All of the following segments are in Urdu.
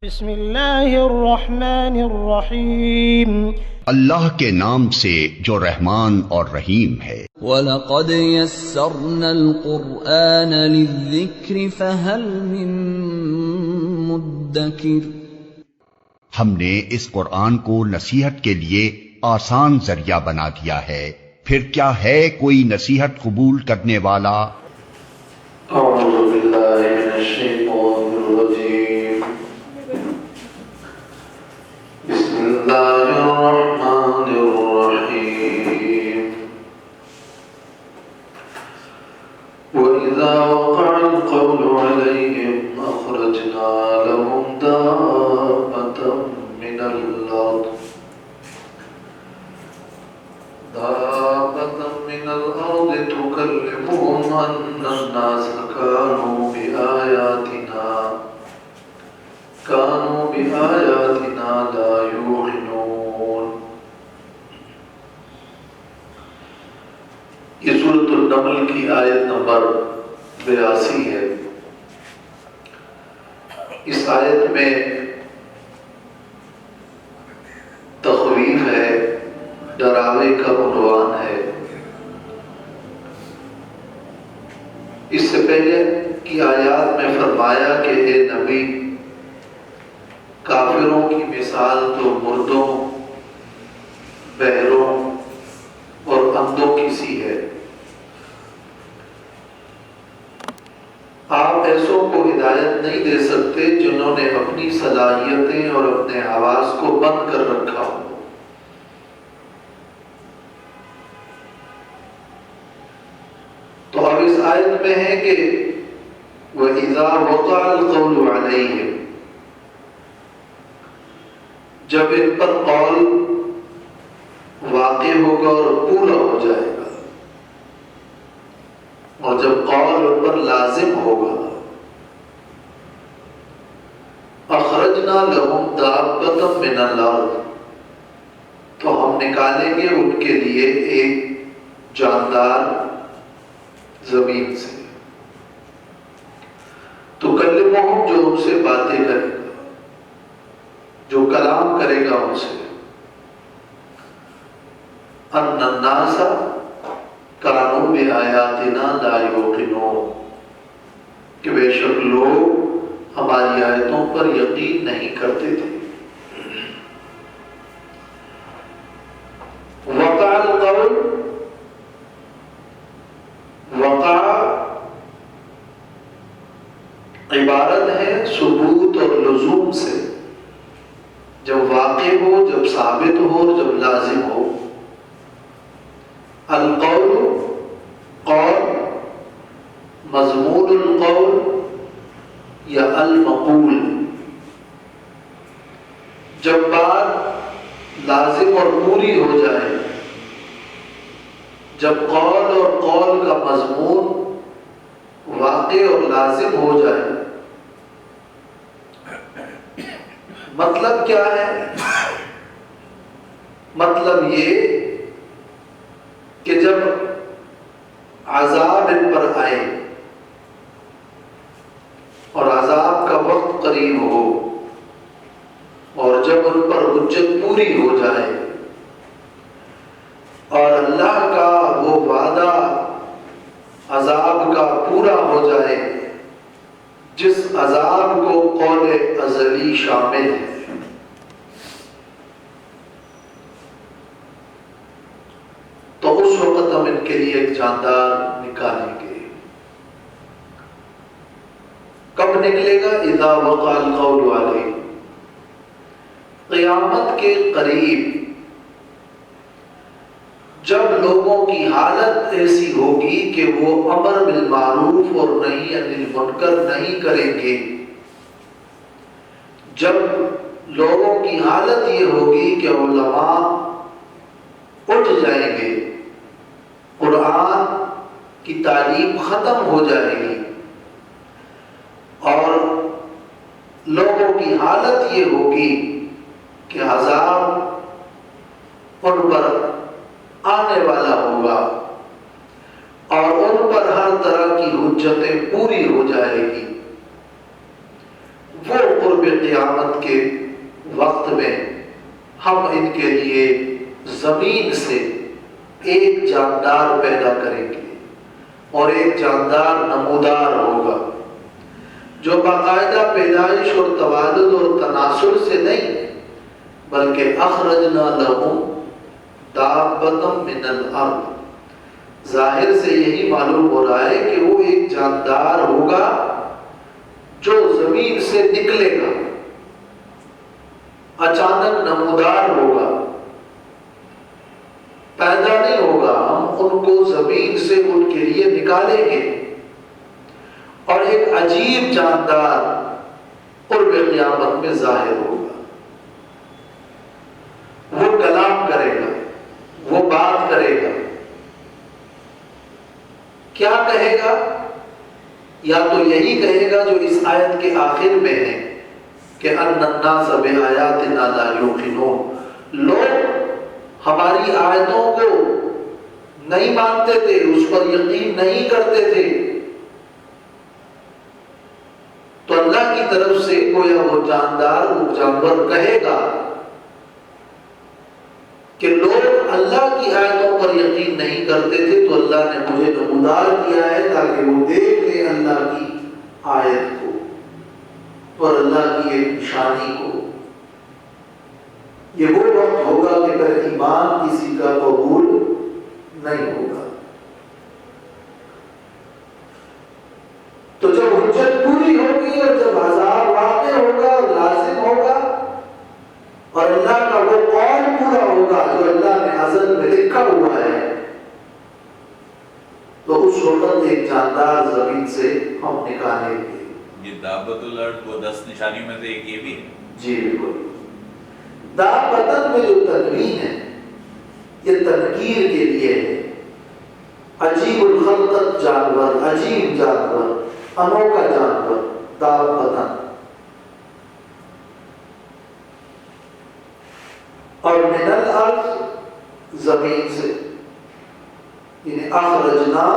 بسم اللہ الرحمن الرحیم، اللہ کے نام سے جو رحمان اور رحیم ہے۔ وَلَقَدْ يَسَّرْنَا الْقُرْآنَ لِلذِّكْرِ فَهَلْ مِن مُّدَّكِرٍ۔ ہم نے اس قرآن کو نصیحت کے لیے آسان ذریعہ بنا دیا ہے، پھر کیا ہے کوئی نصیحت قبول کرنے والا؟ اعوذ باللہ من الشیطان الرجیم، بسم اللہ الرحمن الرحیم۔ وَإِذَا وَقَعَ الْقَوْلُ عَلَيْهِمْ أَخْرَجْنَا لَهُمْ دَابَّةً من الأرض تكلمهم أن الناس كانوا بآياتنا لا يوقنون۔ یہ سورۃ النمل کی آیت نمبر 82 ہے۔ اس آیت میں تخویف ہے، ڈراوے کا عنوان ہے۔ اس سے پہلے کی آیات میں فرمایا کہ اے نبی، کافروں کی مثال تو مردوں، بہروں اور اندھوں کی سی ہے۔ آپ ایسوں کو ہدایت نہیں دے سکتے جنہوں نے اپنی صلاحیتیں اور اپنے حواس کو بند کر رکھا ہو۔ تو اب اس آیت میں ہے کہ وَإِذَا وَقَعَ الْقَوْلُ عَلَيْهِمْ، جب ان پر قول واقع ہوگا اور پورا ہو جائے گا، اور جب قول ان پر لازم ہوگا، اخرجنا لهم دابة من الارض، تو ہم نکالیں گے ان کے لیے ایک جاندار زمین سے، تکلمہم، جو ان سے باتیں کرے گا، جو کلام کرے گا ان سے، ان الناس کانوا بآیاتنا لا یوقنون، کہ بے شک لوگ ہماری آیتوں پر یقین نہیں کرتے تھے۔ وقع القول، وقع عبارت ہے ثبوت اور لزوم سے، جب واقع ہو، جب ثابت ہو، جب لازم ہو۔ القول، قول، مضمون القول یا المقول، جب بات لازم اور پوری ہو جائے، جب قول اور قول کا مضمون واقع اور لازم ہو جائے۔ مطلب کیا ہے؟ مطلب یہ کہ جب عذاب ان پر آئے اور عذاب کا وقت قریب ہو، اور جب ان پر حجت پوری ہو جائے، اور اللہ کا وہ وعدہ عذاب کا پورا ہو جائے جس عذاب کو قول ازلی شامل ہے، تو اس وقت ہم ان کے لیے ایک جاندار نکالیں گے۔ کب نکلے گا؟ اذا وقع القول علیہ، قیامت کے قریب، جب لوگوں کی حالت ایسی ہوگی کہ وہ امر بالمعروف اور نہی عن المنکر نہیں کریں گے، جب لوگوں کی حالت یہ ہوگی کہ علماء اٹھ جائیں گے، قرآن کی تعلیم ختم ہو جائے گی، اور لوگوں کی حالت یہ ہوگی کہ عذاب ان پر آنے والا ہوگا، اور ان پر ہر طرح کی حجتیں پوری ہو جائے گی، وہ قرب قیامت کے وقت میں ہم ان کے لیے زمین سے ایک جاندار پیدا کریں گے، اور ایک جاندار نمودار ہوگا جو باقاعدہ پیدائش اور توالد اور تناسل سے نہیں، بلکہ اخرجنا لہم دابۃ من الارض، ظاہر سے یہی معلوم ہو رہا ہے کہ وہ ایک جاندار ہوگا جو زمین سے نکلے گا، اچانک نمودار ہوگا، پیدا نہیں ہوگا، ہم ان کو زمین سے ان کے لیے نکالیں گے، اور ایک عجیب جاندار قرب قیامت میں ظاہر ہوگا۔ وہ کلام کرے گا، وہ بات کرے گا، کیا کہے گا؟ یا تو یہی کہے گا جو اس آیت کے آخر میں ہے کہ ان الناس بآیاتنا لا یوقنون، لوگ ہماری آیتوں کو نہیں مانتے تھے، اس پر یقین نہیں کرتے تھے، تو اللہ کی طرف سے گویا وہ جاندار، وہ جانور کہے گا کہ لوگ اللہ کی آیتوں پر یقین نہیں کرتے تھے، تو اللہ نے مجھے نمودار کیا ہے تاکہ وہ دیکھ لیں اللہ کی آیت کو اور اللہ کی ایک نشانی کو۔ یہ وہ وقت ہوگا کہ پھر ایمان کسی کا قبول نہیں ہوگا۔ تو جب حجت پوری ہوگی اور جب عذاب واقع ہوگا اور لازم ہوگا اور اللہ کا وہ قول پورا ہوگا جو اللہ نے ازل میں لکھا ہوا ہے، تو اس وقت ایک جاندار زمین سے ہم نکالیں گے۔ یہ دابۃ الارض وہ 10 نشانیوں میں سے ایک یہ بھی ہے؟ جی بالکل۔ دابۃ میں جو تنوین ہے یہ تنکیر کے لیے ہے، عجیب الخلقت جانور، عجیب جانور، انوکھا جانور، دابۃ۔ اور من الارض زمین سے، یعنی اخرجنا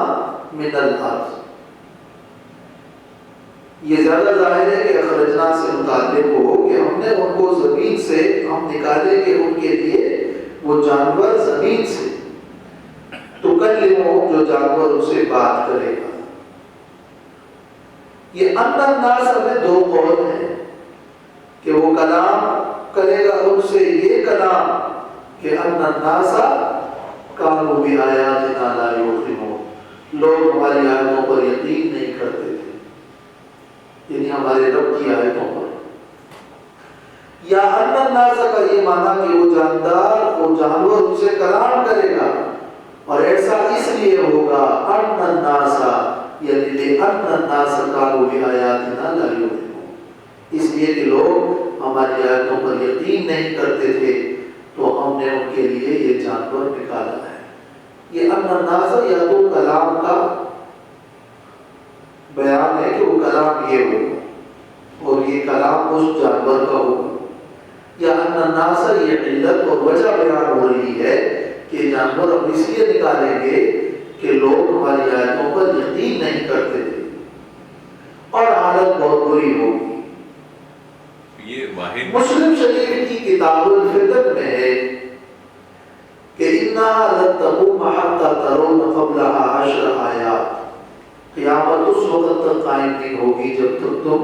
من الارض، یہ زیادہ ظاہر ہے کہ اخرجنا سے متعلق ہو کہ ہم نے ان کو زمین سے ہم نکالیں گے ان کے لیے وہ جانور زمین سے، تو کلمہ جو جانور ان سے بات کرے گا۔ یہ ان الناس میں دو قول ہیں کہ وہ کلام کرے گا ان سے، یہ کلام کہ ان الناس کانوا بآیاتنا لا یوقنون، لوگ ہماری آیتوں پر یقین نہیں کرتے تھے، یعنی ہمارے رب کی آیتوں پر۔ یا ان الناس کا یہ معنی کہ وہ جاندار، وہ جانور ان سے کلام کرے گا، اور ایسا اس لیے ہوگا ان الناس، یعنی لأن الناس کانوا بآیاتنا لا یوقنون، اس لیے کہ لوگ ہماری آیتوں پر یقین نہیں کرتے تھے، تو ہم نے ان کے لیے یہ جانور نکالا ہے۔ یہ ان الناس یا تو کلام کا بیان ہے کہ وہ کلام یہ ہوگا اور یہ کلام اس جانور کا ہوگا، یا ان الناس یہ علت اور وجہ بیان ہو رہی ہے کہ جانور ہم اس لیے نکالیں گے کہ لوگ ہماری آیتوں پر یقین نہیں کرتے تھے، اور حالت بہت بری ہوگی۔ یہ واحد مسلم شریف کی کتاب الفتن میں ہے کہ اِنَّهَا لَن تَقُومَ حَتَّى تَرَوْنَ قَبْلَهَا 10 آیات، قیامت اس وقت تک قائم نہیں ہوگی جب تک تم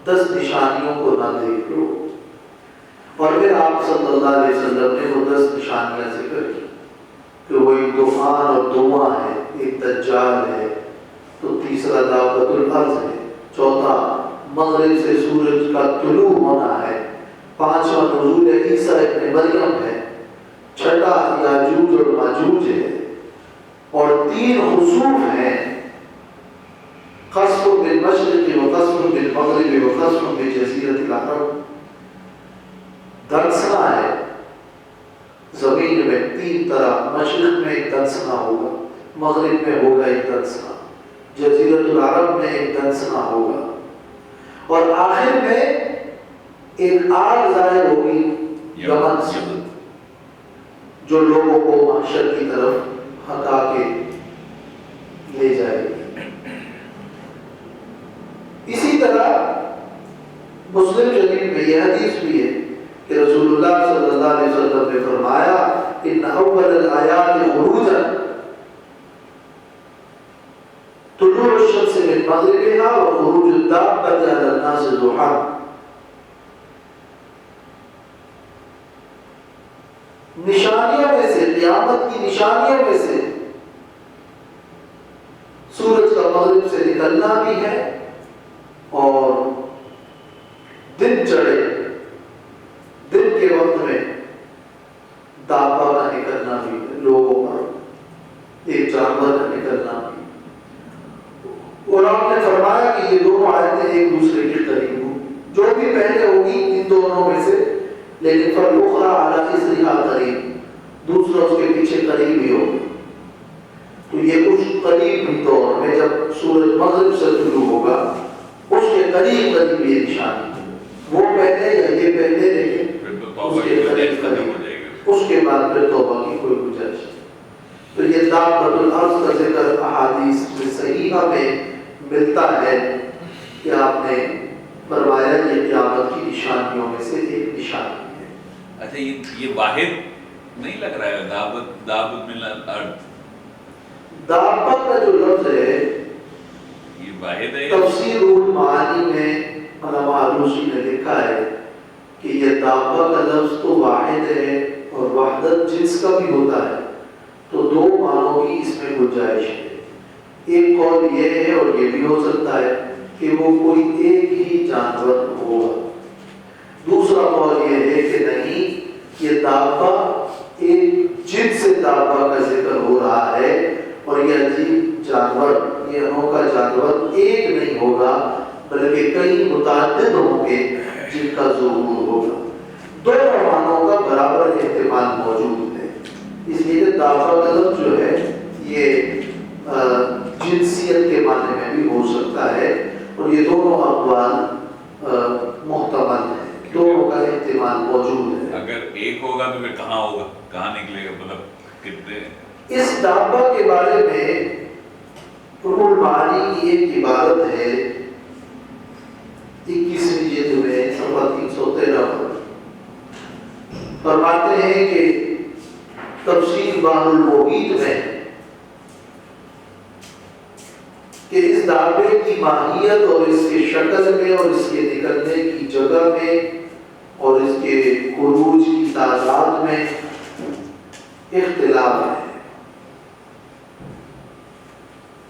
10 نشانیوں کو نہ دیکھ لو۔ اور پھر آپ صلی اللہ علیہ وسلم نے وہ 10 نشانیاں ذکر کی کہ وہ ایک طوفان اور دھواں ہے، ایک دجال ہے، تو تیسرا دابۃ الارض ہے، چوتھا مغرب سے سورج کا طلوع ہونا ہے، پانچواں نزول عیسیٰ ابن مریم ہے، چھٹا یاجوج اور ماجوج ہے، اور 3 خسوف ہیں، خسف بالمشرق و خسف بالمغرب و خسف بجزیرۃ العرب۔ دنسنا ہے زمین میں 3 طرح، مشرق میں ایک دنسنا ہوگا، مغرب میں ہوگا ایک دنسنا، جزیرۃ العرب میں ایک دنسنا ہوگا، اور آخر میں ایک آگ ظاہر ہوگی یمن سے، جو لوگوں کو محشر کی طرف ہٹا کے لے جائے گی۔ اسی طرح مسلم شریف میں یہ حدیث بھی ہے کہ رسول اللہ صلی اللہ علیہ وسلم نے فرمایا ان اول الآیات خروجا طلوع الشمس من مغربها وخروج الدابة على الناس ضحى. نشانیوں میں سے، قیامت کی نشانیوں میں سے سورج کا مغرب سے نکلنا بھی ہے اور دن چڑھے، دن کے وقت میں دابہ کا نکلنا بھی ہے، لوگوں پر ایک جانور کا نکلنا بھی. اور آپ نے فرمایا کہ یہ دونوں آیتیں ایک دوسرے کے قریب ہوں، جو بھی پہلے ہوگی ان دونوں میں سے، لیکن فالأخرى على إثرها قریب، دوسرا اس کے پیچھے قریب ہی ہوگا. تو یہ کچھ قریب بھی دور میں جب سورج مغرب سے طلوع ہوگا اس کے قریب قریب یہ نشانی ہے. وہ پہلے یا یہ پہلے، لیکن اس کے قریب قریب، اس کے بعد پھر توبہ کی کوئی گنجائش. تو یہ دابۃ الارض کا ذکر احادیث میں صحیحہ میں ملتا ہے کہ آپ نے فرمایا یہ قیامت کی نشانیوں میں سے ایک نشانی ہے. اچھا یہ واحد نہیں لگ رہا ہے دابۃ من الارض؟ دابت کا جو لفظ ہے یہ واحد ہے. تفسیر المعانی میں علامہ علوسی نے لکھا ہے کہ یہ دابہ کا لفظ تو واحد ہے اور وحدت جنس کا بھی ہوتا ہے، تو دو معنوں کی اس میں گنجائش ہے. ایک قول یہ ہے اور یہ بھی ہو سکتا ہے کہ وہ کوئی ایک ہی جانور ہوگا. دوسرا قول یہ ہے کہ نہیں، یہ دابہ ایک جنس سے دابہ کا ذکر ہو رہا ہے اور یہ عجیب جانور، یہ انوکھا جانور ایک نہیں ہوگا بلکہ کئی متعدد ہوں گے جن کا ظہور ہوگا. دونوں معنوں کا برابر احتمال موجود ہے. اس لیے دابہ کا لفظ جو ہے یہ جنسیت کے معنی میں بھی ہو سکتا ہے اور یہ دونوں اقوال محتمل ہیں، دونوں کا احتمال موجود ہے. اگر ایک ہوگا تو پھر کہاں ہوگا، کہاں نکلے گا، مطلب کتنے؟ اس دابہ کے بارے میں روح المعانی کی ایک عبارت ہے 21ویں جلد میں صفحہ 313 پر فرماتے ہیں کہ تفسیر بحر المحیط میں کہ اس دابے کی ماہیت اور اس کے شکل میں اور اس کے نکلنے کی جگہ میں اور اس کے خروج کی تعداد میں اختلاف ہے.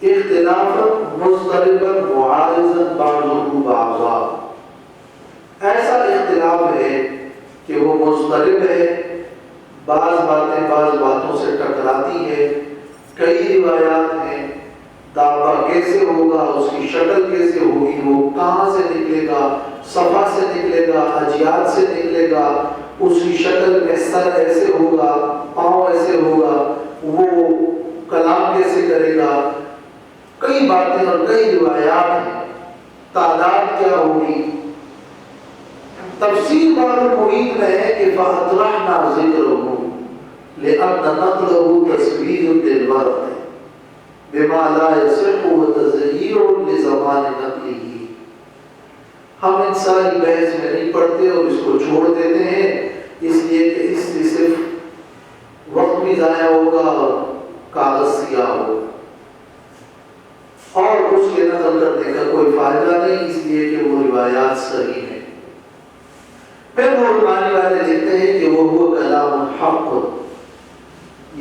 اختلاف مضطربا معارضا بعضه بعضا، ایسا اختلاف ہے کہ وہ مضطرب ہے، بعض باتیں بعض باتوں سے ٹکراتی ہے. کئی روایات ہیں دابہ کیسے ہوگا، اس کی شکل کیسے ہوگی، وہ کہاں سے نکلے گا، صفا سے نکلے گا، حجیات سے نکلے گا، اس کی شکل میں سر ایسے ہوگا، پاؤں ایسے ہوگا، وہ کلام کیسے کرے گا. کئی باتیں اور کئی روایات ہیں. تعداد کیا ہوگی؟ تفسیر بحر المحیط میں ہے کہ فَأَطْرَحْنَا ذِكْرَهُ لِأَنَّ نَقْلَهُ تَسْوِيرٌ لِلْوَرْقِ بِمَا لَا يَصِحُّ وَتَزْيِيرٌ لِزَمَانِ نَقْلِهِ. ہم ان ساری بحث میں نہیں پڑھتے اور اس کو چھوڑ دیتے ہیں اس لیے کہ اس سے صرف وقت بھی ضائع ہوگا اور کاغذ سیاہ ہوگا اور اس کے نقل کرنے کا کوئی فائدہ نہیں، اس لیے کہ وہ روایات صحیح ہیں. پھر وہ علماء والے لکھتے ہیں کہ وہ کلام الحق،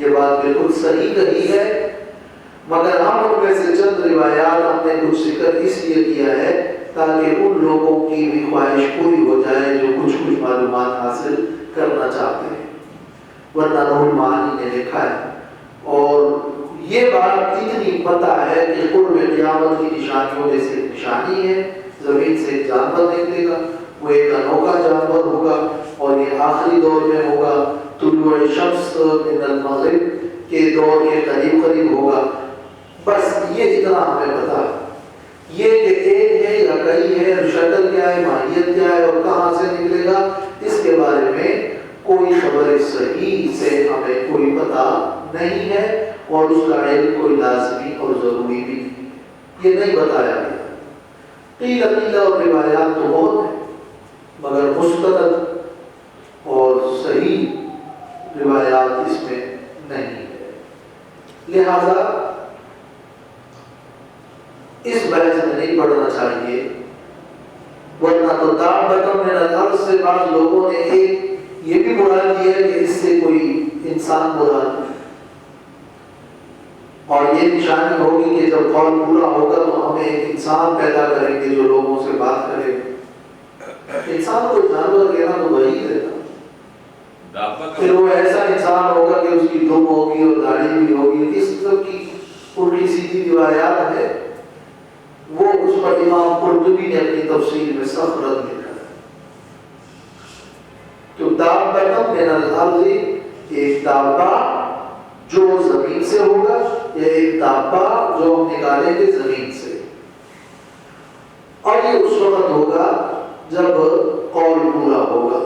یہ بات بالکل صحیح کہی ہے، مگر ہم ان میں سے چند روایات ہم نے کچھ ذکر اس لیے کیا ہے تاکہ ان لوگوں کی بھی خواہش پوری ہو جائے جو کچھ معلومات حاصل کرنا چاہتے ہیں. ورنہ روح المعانی نے لکھا ہے اور یہ بات اتنی پتہ ہے کہ قرب قیامت کی نشانیوں میں سے ایک نشانی ہے، زمین سے ایک جانور نکلے گا، وہ ایک انوکھا جانور ہوگا اور یہ آخری دور میں ہوگا، طلوع شمس من المغرب کے دور کے قریب قریب ہوگا. بس یہ اتنا ہمیں پتا ہے. یہ کہ ایک ہے یا کئی ہے، شکل کیا ہے، ماہیت کیا ہے اور کہاں سے نکلے گا، اس کے بارے میں کوئی خبر صحیح سے ہمیں کوئی پتہ نہیں ہے اور اس کا علم کوئی لازمی اور ضروری بھی نہیں، یہ نہیں بتایا گیا. قیل اور روایات تو بہت ہیں مگر مستند اور صحیح روایات اس میں نہیں ہے. لہذا اس بحث میں نہیں پڑھنا چاہیے، ورنہ تو دابۃ من الارض سے بعض لوگوں نے ایک یہ بھی مراد لیا کہ اس سے کوئی انسان مراد ہے، اور یہ نشانی ہوگی کہ جب قول پورا ہوگا تو ہمیں ایک انسان پیدا کریں گے جو لوگوں سے بات کرے. انسان کو جانور کہنا تو بعید ہے نا، پھر وہ ایسا انسان ہوگا کہ اس کی دم ہوگی اور داڑھی بھی ہوگی. اس قسم کی الٹی سیدھی روایات ہے، وہ اس پر امام قرطبی نے اپنی تفسیر میں سخت رد لکھا ہے. تو دابۃ من الارض ایک دابہ جو زمین سے ہوگا، یا ایک دابہ جو ہم نکالیں گے زمین سے، اور یہ اس وقت ہوگا جب قول پورا ہوگا.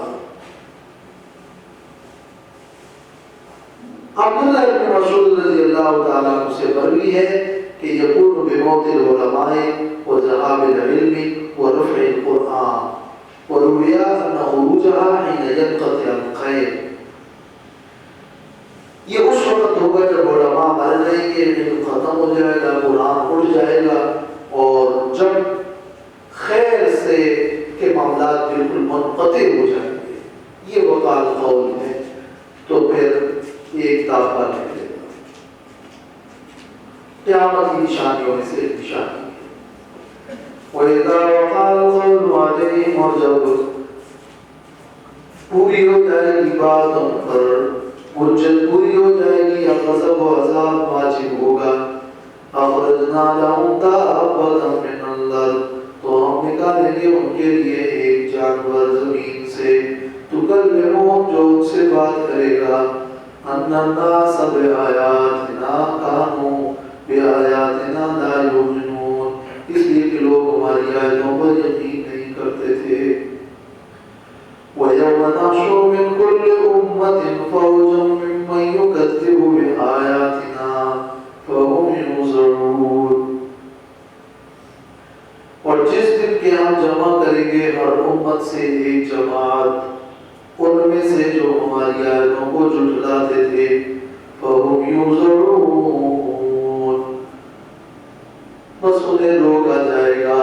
عبداللہ بن مسعود رضی اللہ تعالیٰ عنہ سے مروی ہے کہ یقول بموت العلماء وذهاب العلم ورفع القرآن وروي أن خروجها حين ينقطع الخير. یہ اس وقت ہوگا جب علماء مر جائیں گے، علم ختم ہو جائے گا، قرآن اڑ جائے گا، اور جب خیر سے کے معاملات بالکل منقطع ہو جائیں گے، یہ وقال قول ہے، تو پھر ایک دابہ نکلے گا. قیامت کی نشانیوں میں سے ایک نشانی ہے. وَإِذَا وَقَعَ الْقَوْلُ عَلَيْهِمْ، اور جب پوری ہو جائے گی بات ان پر، حجت پوری ہو جائے گی، یا غضب و عذاب واجب ہوگا. أَخْرَجْنَا لَهُمْ دَابَّةً مِّنَ الْأَرْضِ، تو ہم نکالیں گے ان کے لیے ایک جانور زمین سے، تُكَلِّمُهُمْ جو ان سے بات کرے گا، أَنَّ النَّاسَ بِآيَاتِنَا كَانُوا بِآيَاتِنَا لَا يُؤْمِنُونَ، اس لیے کہ لوگ ہماری آیتوں پر یقین نہیں کرتے تھے. وَيَوْمَ نَحْشُرُ مِنْ كُلِّ أُمَّةٍ فَوْجًا مِّمَّن يُكَذِّبُ بِآيَاتِنَا فَهُمْ يُوزَعُونَ. اور جس دن کہ ہم جمع کریں گے ہر امت سے ایک جماعت ان میں سے جو ہماری آیتوں کو جھٹلاتے تھے، فَهُمْ يُوزَعُونَ، بس انہیں روکا جائے گا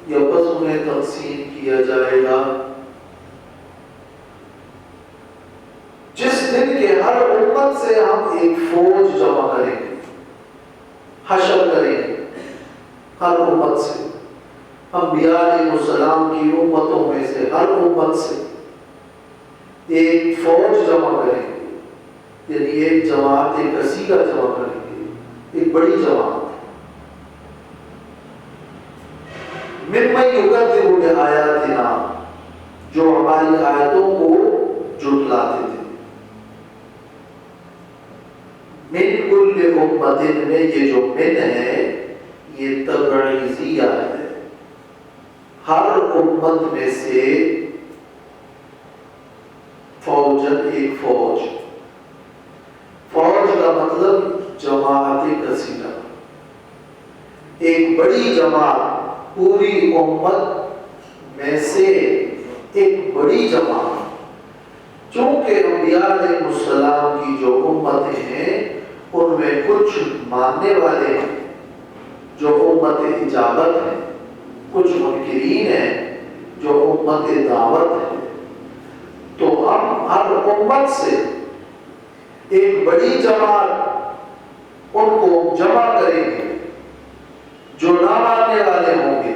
یا بس انہیں تقسیم کیا جائے گا. جس دن کے ہر امت سے ہم ایک فوج جمع کریں گے، حشر کریں گے ہر امت سے، انبیاء علیہ السلام کی امتوں میں سے ہر امت سے ایک فوج جمع کریں گے، یعنی ایک جماعت، ایک کثیرہ جمع کریں گے، ایک بڑی جماعت. ممن یکذب بآیاتنا، جو ہماری آیتوں کو جھٹلاتے تھے. من کل امت میں یہ جو من ہے یہ تبعیضیہ ہے، ہر امت میں سے فوجن ایک فوج. فوج کا مطلب جماعت کثیرہ، ایک بڑی جماعت، پوری امت میں سے ایک بڑی جماعت. چونکہ انبیاء علیہ السلام کی جو امتیں ہیں ان میں کچھ ماننے والے ہیں جو امت اجابت ہیں، کچھ منکرین ہیں جو امت دعوت ہے. تو ہم ہر امت سے ایک بڑی جماعت ان کو جمع کریں گے جو نہ ماننے والے ہوں گے.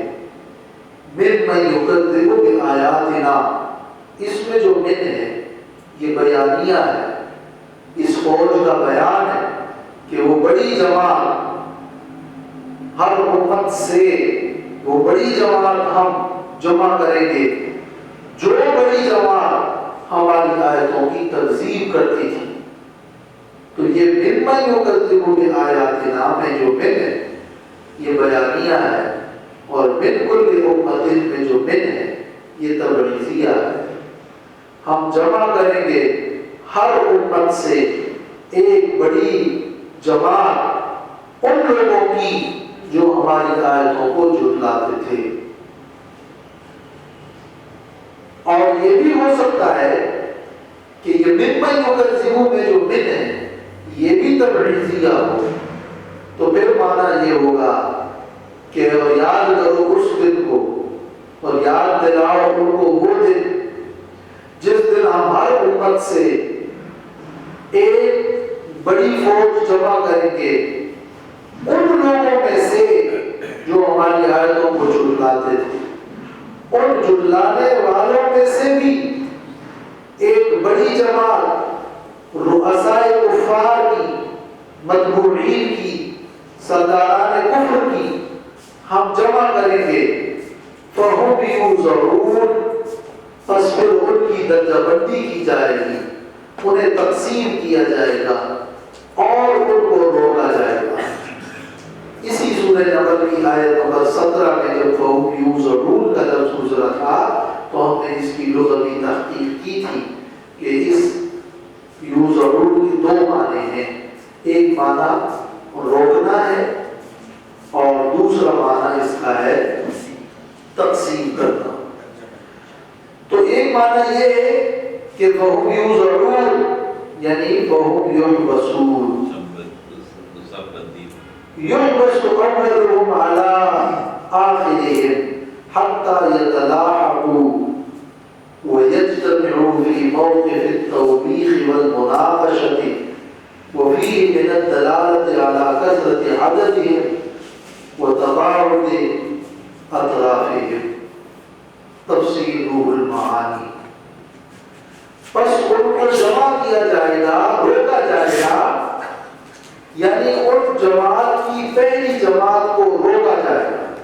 ممن یکذب بآیاتنا، اس میں جو من ہے یہ بیانیہ ہے، اس فوج کا بیان ہے کہ وہ بڑی جماعت ہر امت سے، وہ بڑی جماعت ہم جمع کریں گے جو بڑی جماعت ہماری آیتوں کی تکذیب کرتی تھی. تو یہ ممن یکذب بآیاتنا میں جو من ہے یہ بیانیہ ہے، اور من کل امت میں جو من ہے یہ تبعیضیہ ہے. ہم جمع کریں گے ہر امت سے ایک بڑی جماعت ان لوگوں کی جو ہماری آیتوں کو جھٹلاتے تھے. اور یہ بھی ہو سکتا ہے کہ یہ ممن یکذبون میں جو من ہے یہ بھی تبعیضیہ ہو، تو پھر معنی یہ ہوگا کہ یاد کرو اس دن کو اور یاد دلاؤ ان کو وہ دن جس دن ہم ہر امت سے ایک بڑی فوج جمع کریں گے ان لوگوں میں سے جو ہماری آیتوں کو جھٹلاتے تھے، ان جھٹلانے والوں میں سے بھی ایک بڑی جماعت رؤسائے کفار کی، متبوعین کی، سرداران کفر کی ہم جمع کریں گے، فَهُمْ يُوزَعُونَ، پس پھر ان کی درجہ بندی کی جائے گی، انہیں تقسیم کیا جائے گا اور ان کو روکا جائے گا۔ اسی سورہ نمل کی آیت نمبر 17 میں جب فَهُمْ يُوزَعُونَ کا لفظ گزرا تھا تو ہم نے اس کی لغوی تحقیق کی تھی کہ اس یوزعون کی دو معنی ہیں، ایک معنی روکنا ہے اور دوسرا معنی اس کا ہے تقسیم کرنا۔ تو ایک معنی یہ ہے کہ فَهُمْ يُوزَعُونَ یعنی فَهُمْ يُحْبَسُونَ، يُحْبَسُ أَوَّلُهُمْ عَلَىٰ آخِرِهِمْ حَتَّى يَتَلَاحَقُوا وَيَجْتَمِعُوا فِي مَوْقِفِ التَّوْبِيخِ وَالْمُنَاقَشَةِ وَفِيهِ مِنَ الدَّلَالَةِ عَلَىٰ كَثْرَةِ عَدَدِهِمْ وَتَبَاعُدِ أَطْرَافِهِمْ۔ تفسیر روح المعانی۔ پس ان کو جمع کیا جائے گا، روکا جائے گا، یعنی ان جماعت کی پہلی جماعت کو روکا جائے گا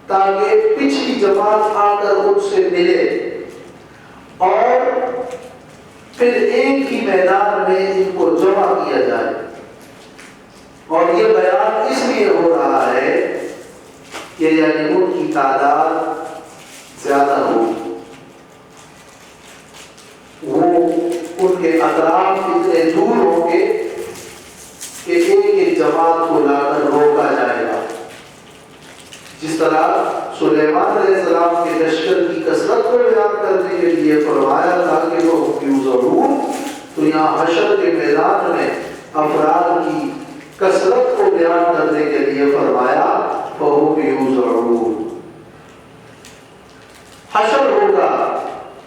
تاکہ پچھلی جماعت آ کر ان سے ملے اور پھر ایک ہی میدان میں ان کو جمع کیا جائے۔ اور یہ بیان اس لیے ہو رہا ہے کہ یعنی ان کی تعداد زیادہ ہو، وہ ان کے اطراف اتنے دور ہوں گے کہ ایک ایک جماعت کو لا کر روکا جائے گا۔ جس طرح سلیمان علیہ السلام کے لشکر کی کثرت کو بیان کرنے کے لیے فرمایا تھا کہ وہ یوزعون، تو یہاں حشر کے میدان میں افراد کی کثرت کو بیان کرنے کے لیے فرمایا فَهُمْ يُوزَعُونَ۔ حشر ہوگا،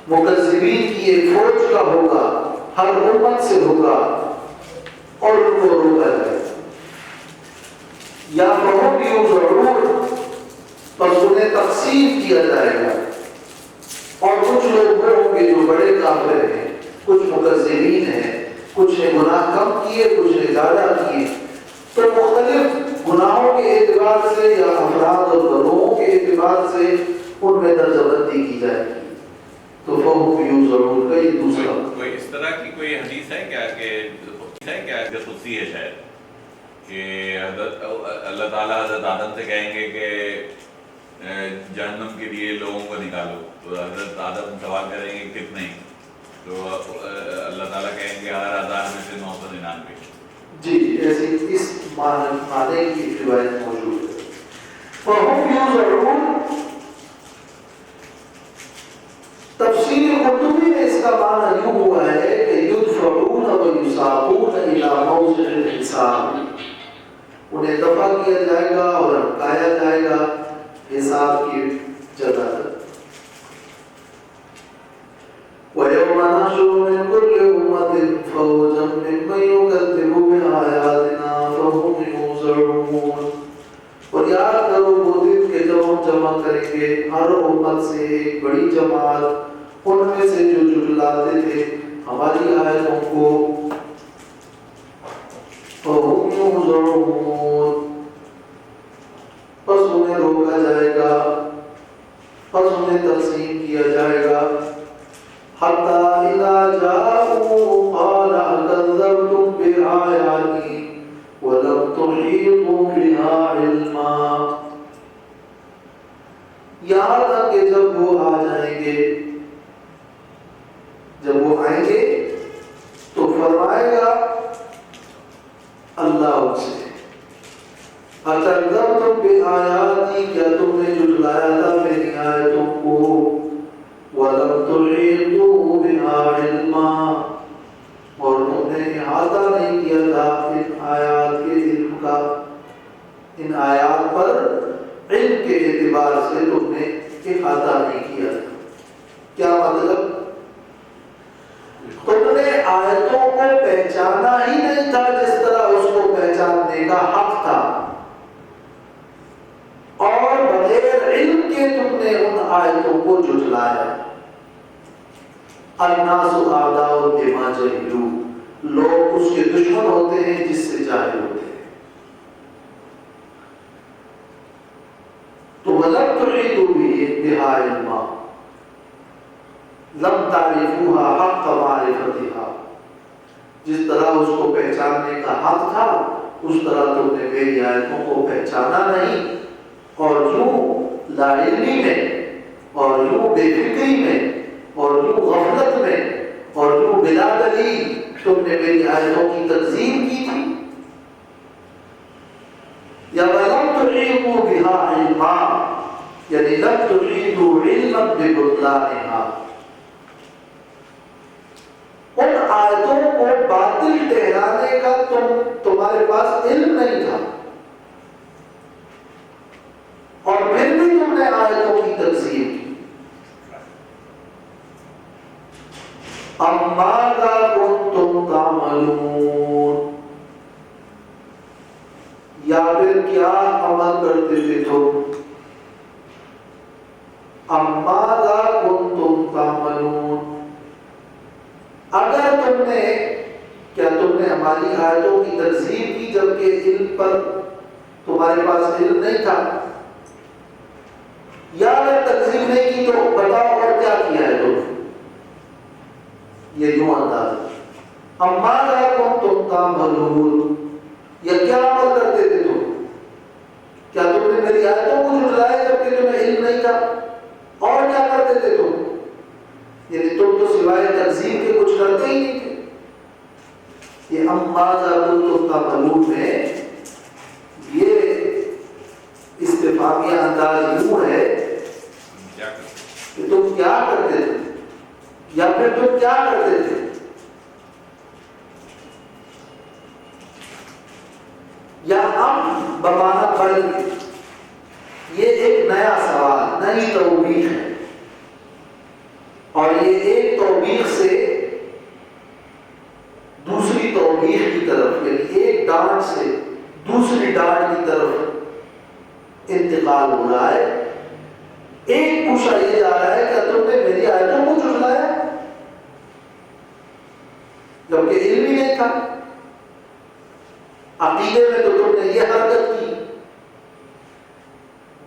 مکذبین کی ایک فوج کا ہوگا، ہر امت سے ہوگا اور ان کو روکا جائے گا۔ یا فَهُمْ يُوزَعُونَ، پس انہیں تقسیم کیا جائے گا اور کچھ لوگ وہ ہوں گے جو بڑے کافر ہیں، کچھ مکذبین ہیں، کچھ نے گناہ کم کیے، کچھ نے زیادہ کیے، تو مختلف گناہوں کے اعتبار سے یا افراد اور گروہوں کے اعتبار سے ان میں درجہ بندی کی جائے گی۔ تو فَهُمْ يُوزَعُونَ کا یہ دوسرا۔ کوئی اس طرح کی کوئی حدیث ہے کیا کہ خصوصی ہے شاید کہ حضرت اللہ تعالیٰ حضرت آدم سے کہیں گے کہ جہنم کے لیے لوگوں کو نکالو، تو حضرت آدم سوال کریں گے کتنے، تو اللہ تعالیٰ کہیں گے ہر 1000 میں سے 999۔ جی ایسی اس معنی کی ایک روایت موجود ہے۔ فَهُمْ يُوزَعُونَ، تفسیر قرطبی میں اس کا معنی یوں ہوا ہے کہ یدفعون ویساقون الی موضع الحساب، انہیں دفع کیا جائے گا اور ہٹایا جائے گا حساب کی جگہ تک۔ وَيَوْمَ نَحْشُرُ مِنْ كُلِّ أُمَّةٍ فَوْجًا مِّمَّن يُكَذِّبُ بِآيَاتِنَا فَهُمْ يُوزَعُونَ۔ اور یاد کرو وہ دن کہ جب ہم جمع کریں گے ہر امت سے ایک بڑی جماعت ان میں سے جو جھٹلاتے تھے ہماری آیتوں کو، فَهُمْ يُوزَعُونَ، پس انہیں روکا جائے گا، پس انہیں تقسیم کیا جائے گا۔ حَتَّى إِذَا جَاءُوا قَالَ أَكَذَّبْتُمْ بِآيَاتِي وَلَمْ تُحِيطُوا بِهَا عِلْمًا، یہاں تک کہ جب وہ آ جائیں گے، جب وہ آئیں گے تو فرمائے گا اللہ ان سے اَكَذَّبْتُمْ بِآيَاتِي، کیا تم نے جھٹلایا تھا میری آیتوں کو، وَلَمْ تُحِيطُوا احاطہ نہیں کیا تھا۔ کیا مطلب؟ تم نے آیتوں کو پہچانا ہی نہیں تھا جس طرح اس کو پہچاننے کا حق تھا، اور بغیر علم کے تم نے ان آیتوں کو جھٹلایا۔ الناس اعداء بما جہلوا، لوگ اس کے دشمن ہوتے ہیں جس سے جاہل ہوتے ہیں۔ تو وَلَمْ تُحِيطُوا بِهَا عِلْمًا لَمْ تَعْرِفُوهَا حَقَّ مَعْرِفَتِهَا، جس طرح اس کو پہچاننے کا حق تھا اس طرح تم نے میری آیتوں کو پہچانا نہیں، اور یوں لا علمی میں اور یوں بے فکری میں اور یوں غفلت میں اور یوں بلا دلیل تم نے میری آیتوں کی تکذیب کی تھی۔ یا وَلَمْ تُحِيطُوا بِهَا عِلْمًا، یعنی لَمْ تُحِيطُوا عِلْمًا بِبُطْلَانِهَا، ان آیتوں کو باطل ٹھہرانے کا تمہارے پاس علم نہیں تھا، اور پھر بھی تم نے آیتوں کی تکذیب کی۔ ماذا کنتم تعملون، یا پھر کیا عمل کرتے تھے تم؟ ماذا کنتم تعملون، اگر تم نے، کیا تم نے ہماری آیتوں کی تکذیب کی جبکہ علم پر تمہارے پاس علم نہیں تھا؟ یا اگر تکذیب نہیں کی تو بتاؤ اور کیا کیا ہے تم؟ یہ یوں انداز ہے۔ ماذا کنتم تعملون، یا کیا عمل کرتے تھے تم؟ کیا تم نے میری آیتوں کو جھٹلایا جبکہ تمہیں علم نہیں تھا؟ اور کیا کرتے تھے تم؟ یعنی تم تو سوائے تکذیب کے کچھ کرتے ہی نہیں تھے۔ یہ ماذا کنتم تعملون میں یہ استفہامیہ انداز یوں ہے کہ تم کیا کرتے تھے، یا پھر تم کیا کرتے تھے؟ یا بمانا بل، یہ ایک نیا سوال، نئی توبیخ ہے، اور یہ ایک توبیخ سے دوسری توبیخ کی طرف، یعنی ایک ڈانٹ سے دوسری ڈانٹ کی طرف انتقال ہو رہا ہے۔ ایک پوچھا یہ جا رہا ہے کہ تم نے میری آیتوں کو جھٹلایا جبکہ علم ہی نہیں تھا، عقیدے میں تو تم نے یہ حرکت کی،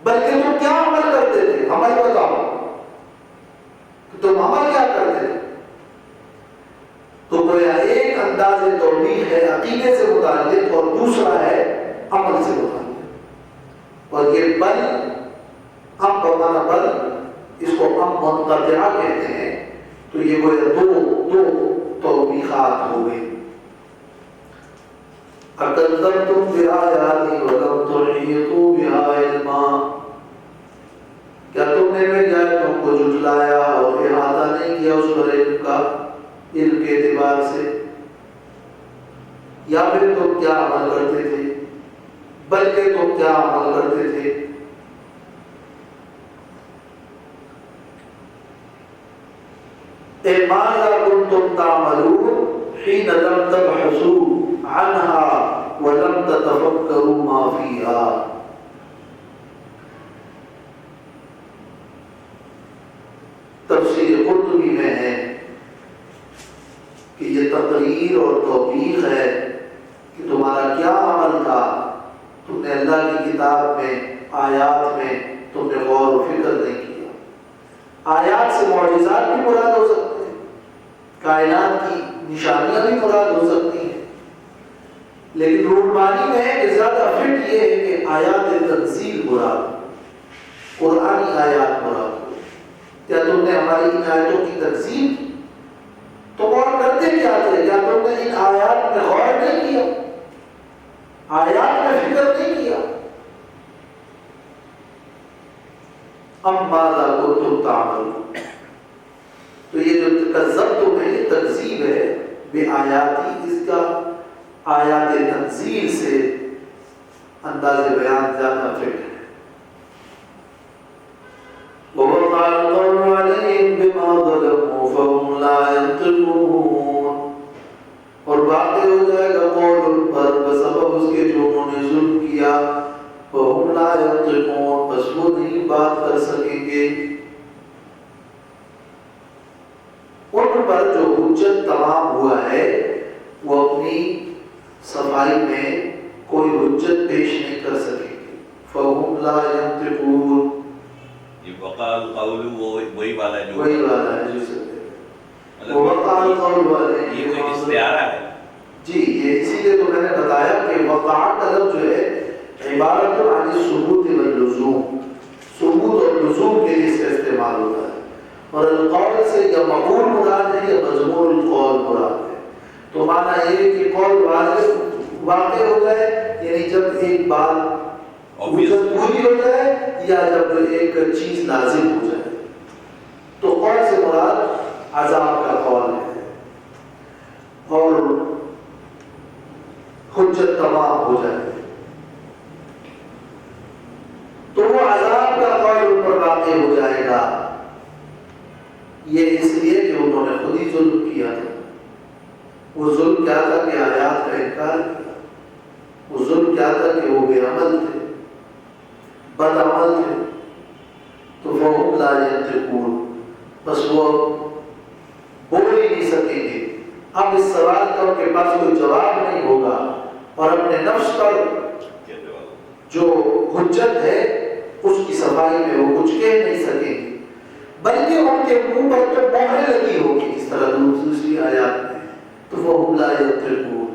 بلکہ تم کیا عمل کرتے تھے؟ عمل بتاؤ کہ تم عمل کیا کرتے تھے؟ تو گویا ایک انداز توبیخ ہے عقیدے سے متعلق اور دوسرا ہے عمل سے متعلق، اور یہ بل بمانا بل، اس کو منقطعہ کہتے ہیں، تو یہ گویا دو توبیخات ہو گئی۔ اکذبتم بآیاتی ولم تحیطوا بها علما، کیا تم نے میری آیتوں کو جھٹلایا اور احاطہ نہیں کیا اس پر علم کا، علم کے اعتبار سے؟ یا پھر تم کیا عمل کرتے تھے، بلکہ تم کیا عمل کرتے تھے؟ ماذا كنتم تعملون حين لم تبحثوا عنها ولم تتفكروا ما فيها۔ تفسیر قرطبی میں ہے کہ یہ تقریر اور توبیخ ہے کہ تمہارا کیا عمل تھا، تم نے اللہ کی کتاب میں آیات میں تم نے غور و فکر نہیں کیا۔ آیات سے معجزات بھی مراد ہو سکتے ہیں، کائنات کی نشانیاں بھی مراد ہو سکتی ہیں، لیکن روحانی میں ہے کہ زیادہ فٹ یہ ہے کہ آیات تنزیل مراد، قرآنی آیات مراد ہو۔ کیا تم نے ہماری ان آیتوں کی تنزیل کی؟ تم اور کرتے کیا تھے؟ کیا تم نے ان آیات میں غور نہیں کیا، آیات میں فکر نہیں کیا؟ ماذا کنتم تعملون، تو یہ جو کذبتم ہے یہ تکذیب ہے بآیاتی، اس کا آیات تنزیل سے انداز بیان زیادہ فٹ ہے۔ وَوَقَعَ پر جو حجت تمام ہوا ہے وہ اپنی صفائی میں کوئی حجت پیش نہیں کر سکے گے. فَهُمْ لَا يَنْطِقُونَ. یہ وقال قول وہی والا ہے جو وہی والا ہے جو سب وہ وقال قول والے یہ کوئی استعارہ ہے. جی یہ اسی لیے تو میں نے بتایا کہ وقع کا لفظ جو ہے عبارت عن الثبوت واللزوم، ثبوت اور لزوم کے لیے اس کا استعمال ہوتا ہے. اور القول سے یا مقول مراد ہے یا مضمون القول مراد ہے. تو معنی یہ ہے کہ قول واقع ہو جائے یعنی جب ایک بات حجت پوری ہو جائے یا جب ایک چیز لازم ہو جائے. تو قول سے مراد عذاب کا قول ہے اور حجت تمام ہو جائے تو وہ عذاب کا قول ان پر واقع ہو جائے گا. یہ اس لیے کہ انہوں نے خود ہی ظلم کیا تھا. وہ ظلم کیا تھا کہ آیات کا انکار کیا. وہ ظلم کیا تھا کہ وہ بے عمل تھے، بد عمل تھے. تو فَهُمْ لَا يَنْطِقُونَ. بس وہ بول ہی نہیں سکیں گے. اب اس سوال کا ان کے پاس کوئی جواب نہیں ہوگا اور اپنے نفس پر جو حجت ہے اس کی صفائی میں وہ کچھ کہہ نہیں سکیں گے بلکہ ان کے منہ پر تو مہریں لگی ہوگی اس طرح دوسری آیات میں. تو فَهُمْ لَا يَنْطِقُونَ.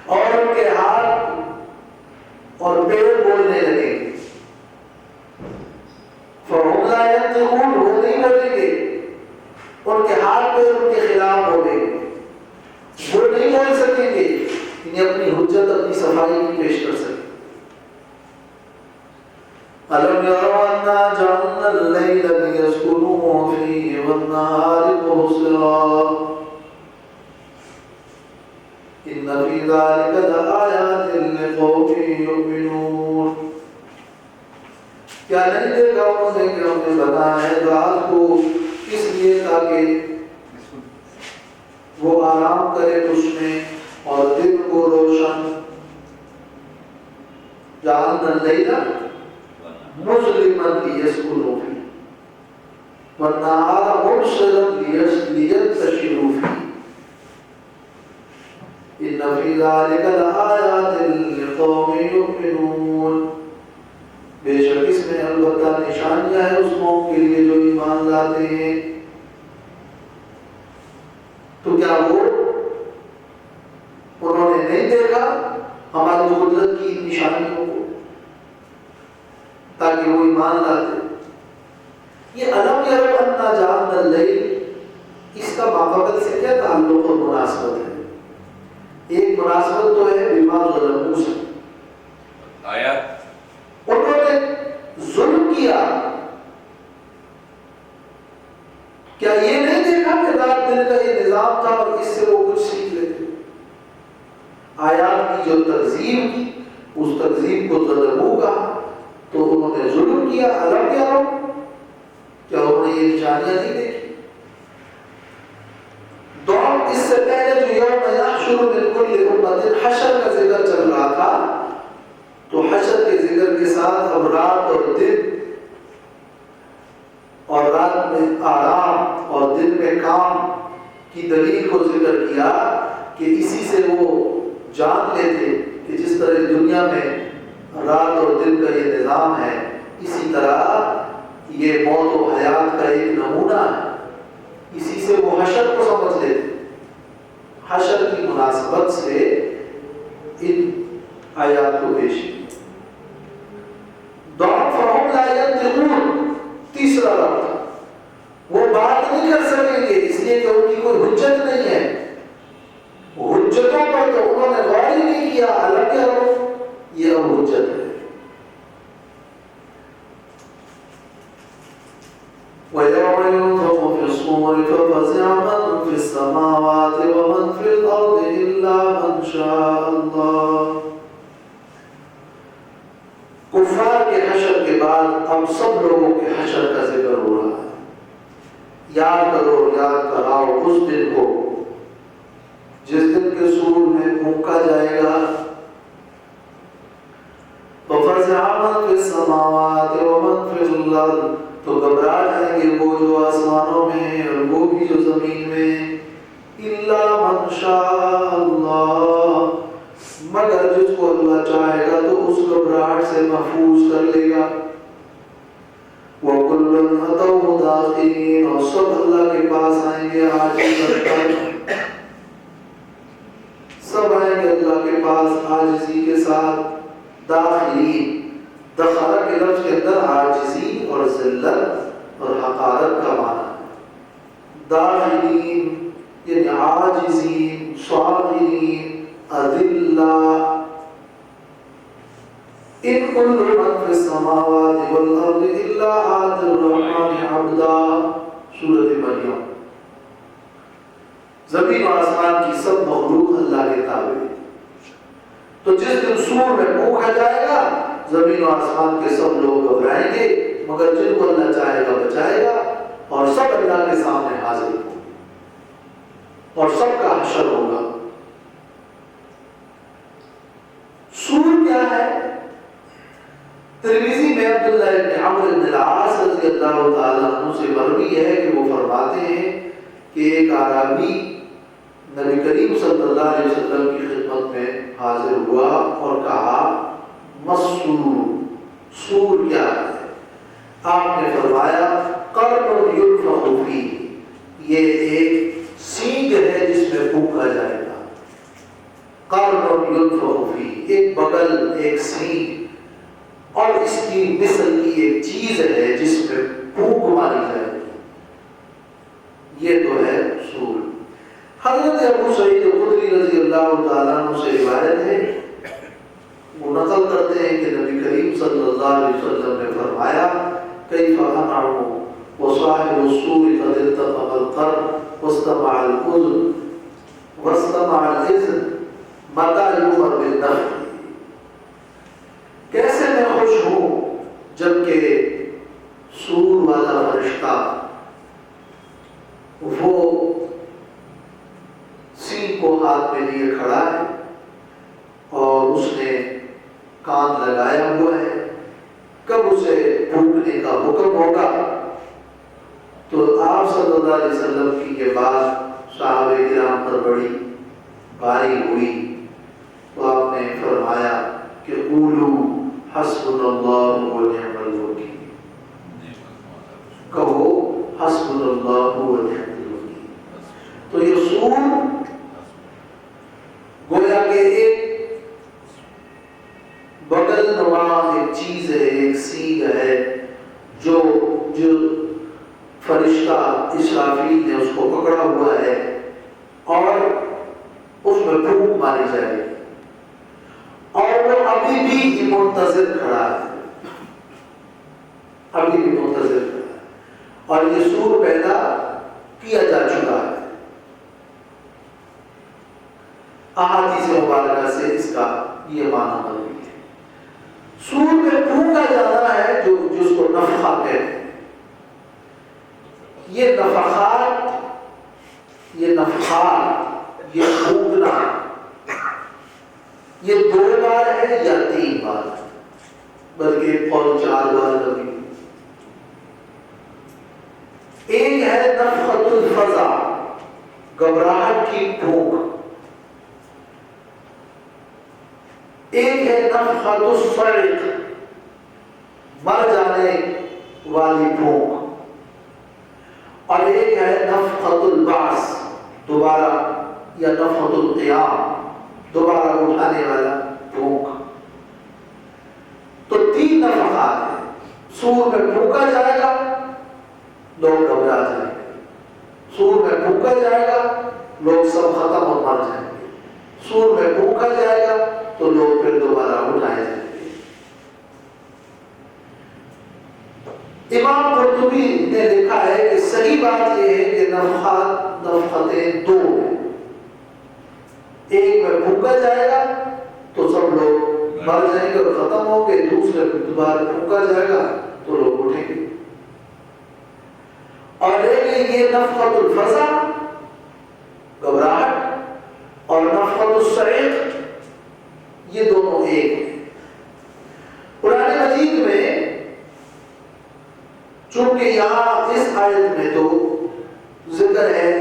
اور ان کے ہاتھ اور پیر بولنے لگیں گے. فَهُمْ لَا يَنْطِقُونَ. وہ نہیں بولیں گے. ان کے ہاتھ پیر ان کے خلاف بولیں گے. وہ نہیں بول سکیں گے انہیں اپنی حجت اپنی صفائی کی پیش کر سکیں. أَلَمْ يَرَوْا أَنَّا جَعَلْنَا اللَّيْلَ لِيَسْكُنُوا فِيهِ وَالنَّهَارَ مُبْصِرًا إِنَّ فِي ذَلِكَ لَآيَاتٍ لِقَوْمٍ يُؤْمِنُونَ. کیا نہیں دیکھا انہوں نے کہ ہم نے بنایا ہے رات کو اس لیے تاکہ وہ آرام کرے اس میں اور دن کو روشن. جعلنا الليل مظلما ليسكنوا فيه والنهار مبصرا لينتشروا فيه إن في ذلك لآيات لقوم يؤمنون. بے شک اس میں البتہ نشانیاں ہیں اس قوم کے لیے جو ایمان لاتے ہیں. تو کیا وہ انہوں نے نہیں دیکھا ہماری قدرت کی نشانیوں کو تاکہ وہ ایمان لاتے. یہ علم یروا انا جعلنا اللیل اس کا ماقبل سے کیا تعلق اور مناسبت ہے؟ ایک مناسبت تو ہے بما ظلموا سے. آیات انہوں نے ظلم کیا. کیا یہ نہیں دیکھا کہ رات دن کا یہ نظام تھا اور اس سے وہ کچھ سیکھ لیتے؟ آیات کی جو تکذیب کی اس تکذیب کو ظلموا کہا تو انہوں نے ظلم کیا. علم یروا کیا انہوں نے یہ نشانیاں نہیں دیکھی؟ دور اس سے پہلے جو یوم یحشر من کل امت حشر کا ذکر چل رہا تھا تو حشر کے ذکر کے ساتھ اب رات اور دن اور رات میں آرام اور دن میں کام کی دلیل کو ذکر کیا کہ اسی سے وہ جان لیتے کہ جس طرح دنیا میں رات اور دن کا یہ نظام ہے اسی طرح یہ موت و حیات کا ایک نمونہ ہے. اسی سے وہ حشر کو سمجھ لیتے. حشر کی مناسبت سے ان آیات کو پیش کیا. فَهُمْ لَا يَنْطِقُونَ تیسرا لفظ وہ بات نہیں کر سکیں گے اس لیے کہ ان کی کوئی حجت نہیں ہے. حجتوں پر تو انہوں نے غور ہی نہیں کیا. علم یروا یہ اب حجت ہے. وَيَوْمَ يُنفَخُ فِي الصُّورِ فَفَزِعَ مَن فِي السَّمَاوَاتِ وَمَن فِي الْأَرْضِ إِلَّا مَن شَاءَ اللَّهُ. کفار کے حشر کے بعد اب سب لوگوں کے حشر کا ذکر ہو رہا ہے. یاد کرو یاد کراؤ اس دن کو جس دن کے سور میں پھونکا جائے گا. فَفَزِعَ مَن فِي السَّمَاوَاتِ وَمَن فِي الْأَرْضِ تو گھبرا جائیں گے وہ جو آسمانوں میں اور وہ بھی جو زمین میں. گے عاجزاً، سب آئیں گے اللہ کے پاس عاجزی کے ساتھ. داخلین، دخلہ کے لفظ کے اندر عاجزی اور ذلت اور حقارت کا معنی ہے. داخلین یعنی عاجزین، صاغرین، اذلہ. ان کل من فی السماوات والارض الا آتی الرحمن عبدا. سورۃ مریم. زمین و آسمان کی سب مخلوق اللہ کے تابع ہے. تو جس دن سور میں پھونکا جائے گا زمین و آسمان کے سب لوگ گھبرائیں گے، مگر جن کو اللہ چاہے گا بچائے گا، اور سب اللہ کے سامنے حاضر ہوں گے اور سب کا حشر ہوگا. سور کیا ہے؟ ترمذی میں عبداللہ ابن عمرو بن العاص رضی اللہ تعالیٰ عنہ سے مروی ہے کہ وہ فرماتے ہیں کہ ایک اعرابی نبی کریم صلی اللہ علیہ وسلم کی خدمت میں حاضر ہوا اور کہا مسور، سور کیا ہے؟ آپ نے فرمایا قرن ينفخ فیہ، یہ ایک سینگ ہے جس میں پھونکا جائے گا. قرن ينفخ فیہ، ایک بغل، ایک سینگ، اور اس کی مثل کی ایک چیز ہے جس میں پھونک ماری جائے گی. یہ تو ہے سور. حضرت ابو سعید خدری رضی اللہ تعالیٰ عنہ سے روایت ہے، وہ نقل کرتے ہیں کہ نبی کریم صلی اللہ علیہ وسلم نے فرمایا کیف انعم وصاحب السور قد التقم القرن واستمع الاذن واستمع الاذن متى یؤمر بالنفخ. کیسے میں خوش ہوں جبکہ سور والا فرشتہ وہ سینگ کو ہاتھ میں لیے کھڑا ہے اور اس نے کان لگایا ہوا ہے. کب اسے پھونکنے کا حکم ہوگا؟ تو آپ صلی اللہ علیہ وسلم کی یہ بات صحابہ کرام پر بڑی بھاری ہوئی تو آپ نے فرمایا کہ قولوا حسبنا اللہ ونعم الوکیل، کہو حسبنا اللہ ونعم الوکیل. تو یہ سور گویا کہ ایک بغل نما ایک چیز ہے، ایک سینگ ہے جو فرشتہ اسرافیل نے اس کو پکڑا ہوا ہے اور اس میں پھونک ماری جائے گی. اور وہ ابھی بھی منتظر کھڑا ہے، ابھی بھی منتظر کھڑا ہے، اور یہ سور پیدا کیا جا چکا ہے. احادیث مبارکہ سے اس کا یہ معنی مروی ہے. سور میں پھونکا جانا ہے جو جس کو نفخہ کہتے ہیں. یہ نفخات، یہ نفخات، یہ پھونکنا، یہ 2 بار ہے یا 3 بار، بلکہ اور 4 بار کبھی. ایک ہے نفخۃ الفزع، گھبراہٹ کی پھونک. ایک ہے نفخۃ الصعق، مر جانے والی پھونک. اور ایک ہے نفخۃ البعث، دوبارہ، یا نفخۃ القیام، دوبارہ اٹھانے والا پھونک. تو 3 نفخات ہیں. سور میں پھونکا جائے گا لوگ گھبرا جائیں گے، سور میں پھونکا جائے گا لوگ سب ختم اور مر جائیں گے، سور میں پھونکا جائے گا تو لوگ پھر دوبارہ اٹھائے جائیں گے. امام قرطبی نے لکھا ہے کہ صحیح بات یہ ہے کہ نفختیں 2 ہیں. ایک میں پھونکا جائے گا تو سب لوگ مر جائیں گے اور ختم ہوں گے، دوسرے میں دوبارہ پھونکا جائے گا تو لوگ اٹھیں گے. اور ایک یہ نفخۃ الفزع، گھبراہٹ، اور نفخۃ الصعق، یہ دونوں ایک ہیں. قرآن مجید میں چونکہ یہاں اس آیت میں تو ذکر ہے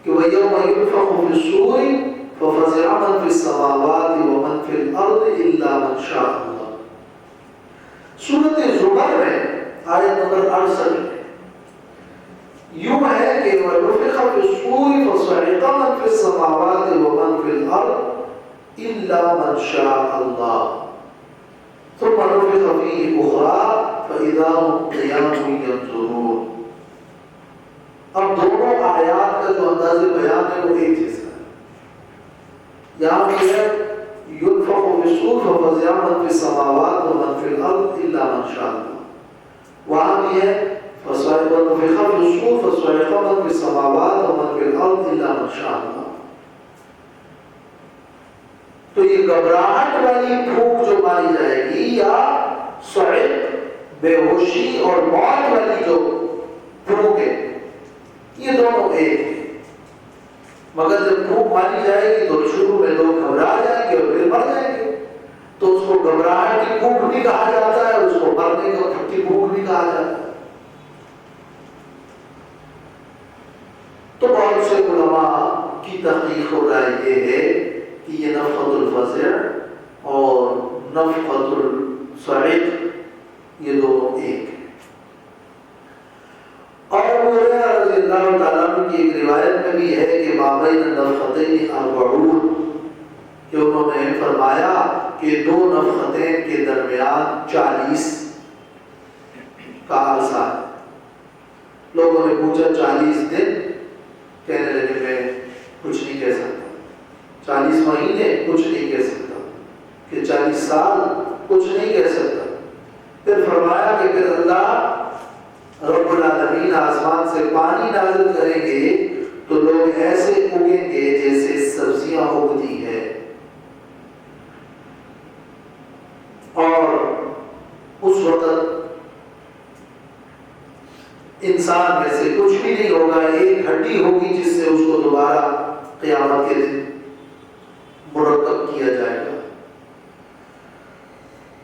کہ وَيَوْمَ يُنفَخُ فِي الصُّورِ فَفَزِعَ مَنْ فِي السَّمَاوَاتِ وَمَنْ فِي الْأَرْضِ إِلَّا مَنْ شَاءَ اللَّهُ. سورۃ زمر میں آیت نمبر 68 میں یوں ہے کہ وَنُفِخَ فِي الصُّورِ فَصَعِقَ مَن فِي السَّمَاوَاتِ وَمَن فِي الْأَرْضِ إِلَّا مَن شَاءَ اللَّهُ ثُمَّ نُفِخَ فِيهِ أُخْرَىٰ فَإِذَا هُمْ قِيَامٌ يَنظُرُونَ۔ اب دونوں آیات کا جو انداز بیان ہے وہ ایک جیسا ہے۔ یہاں بھی ہے يُنفَخُ فِي الصُّورِ فَفَزِعَ مَن فِي السَّمَاوَاتِ وَمَن فِي الْأَرْضِ إِلَّا مَن شَاءَ اللَّهُ۔ وہاں بھی ہے فَنُفِخَ فِي الصُّورِ فَصَعِقَ مَن فِي السَّمَاوَاتِ وَمَن فِي الْأَرْضِ إِلَّا مَن شَاءَ اللَّهُ۔ تو یہ گھبراہٹ والی پھونک جو ماری جائے گی یا صعق بے ہوشی اور موت والی جو پھونک ہے یہ دونوں ایک ہیں، مگر جب پھونک ماری جائے گی تو شروع میں لوگ گھبرا جائیں گے اور پھر مر جائیں گے، تو اس کو گھبراہٹ کی پھونک بھی کہا جاتا ہے اور اس کو مرنے کی پھونک بھی کہا جاتا ہے۔ تو بہت سے علماء کی تحقیق و رائے یہ ہے کہ یہ نفخۃ الفزع اور نفخۃ الصعق یہ دونوں ایک ہیں۔ اور ابو ہریرہ رضی اللہ تعالیٰ عنہ کی ایک روایت میں بھی ہے کہ ما بین النفختین 40، کہ انہوں نے فرمایا کہ دو نفختین کے درمیان 40 کا عرصہ ہے۔ لوگوں نے پوچھا 40 دن؟ کہنے لگے میں کچھ نہیں کہہ سکتا، 40 مہینے کچھ نہیں کہہ سکتا، کہ 40 سال کچھ نہیں کہہ سکتا۔ پھر فرمایا کہ پھر اللہ رب العالمین آسمان سے پانی نازل کریں گے تو لوگ ایسے اگیں گے جیسے سبزیاں اگتی ہے، اور اس وقت انسان میں سے کچھ بھی نہیں ہوگا، ایک ہڈی ہوگی جس سے اس کو دوبارہ قیامت کے دن مرکب کیا جائے گا۔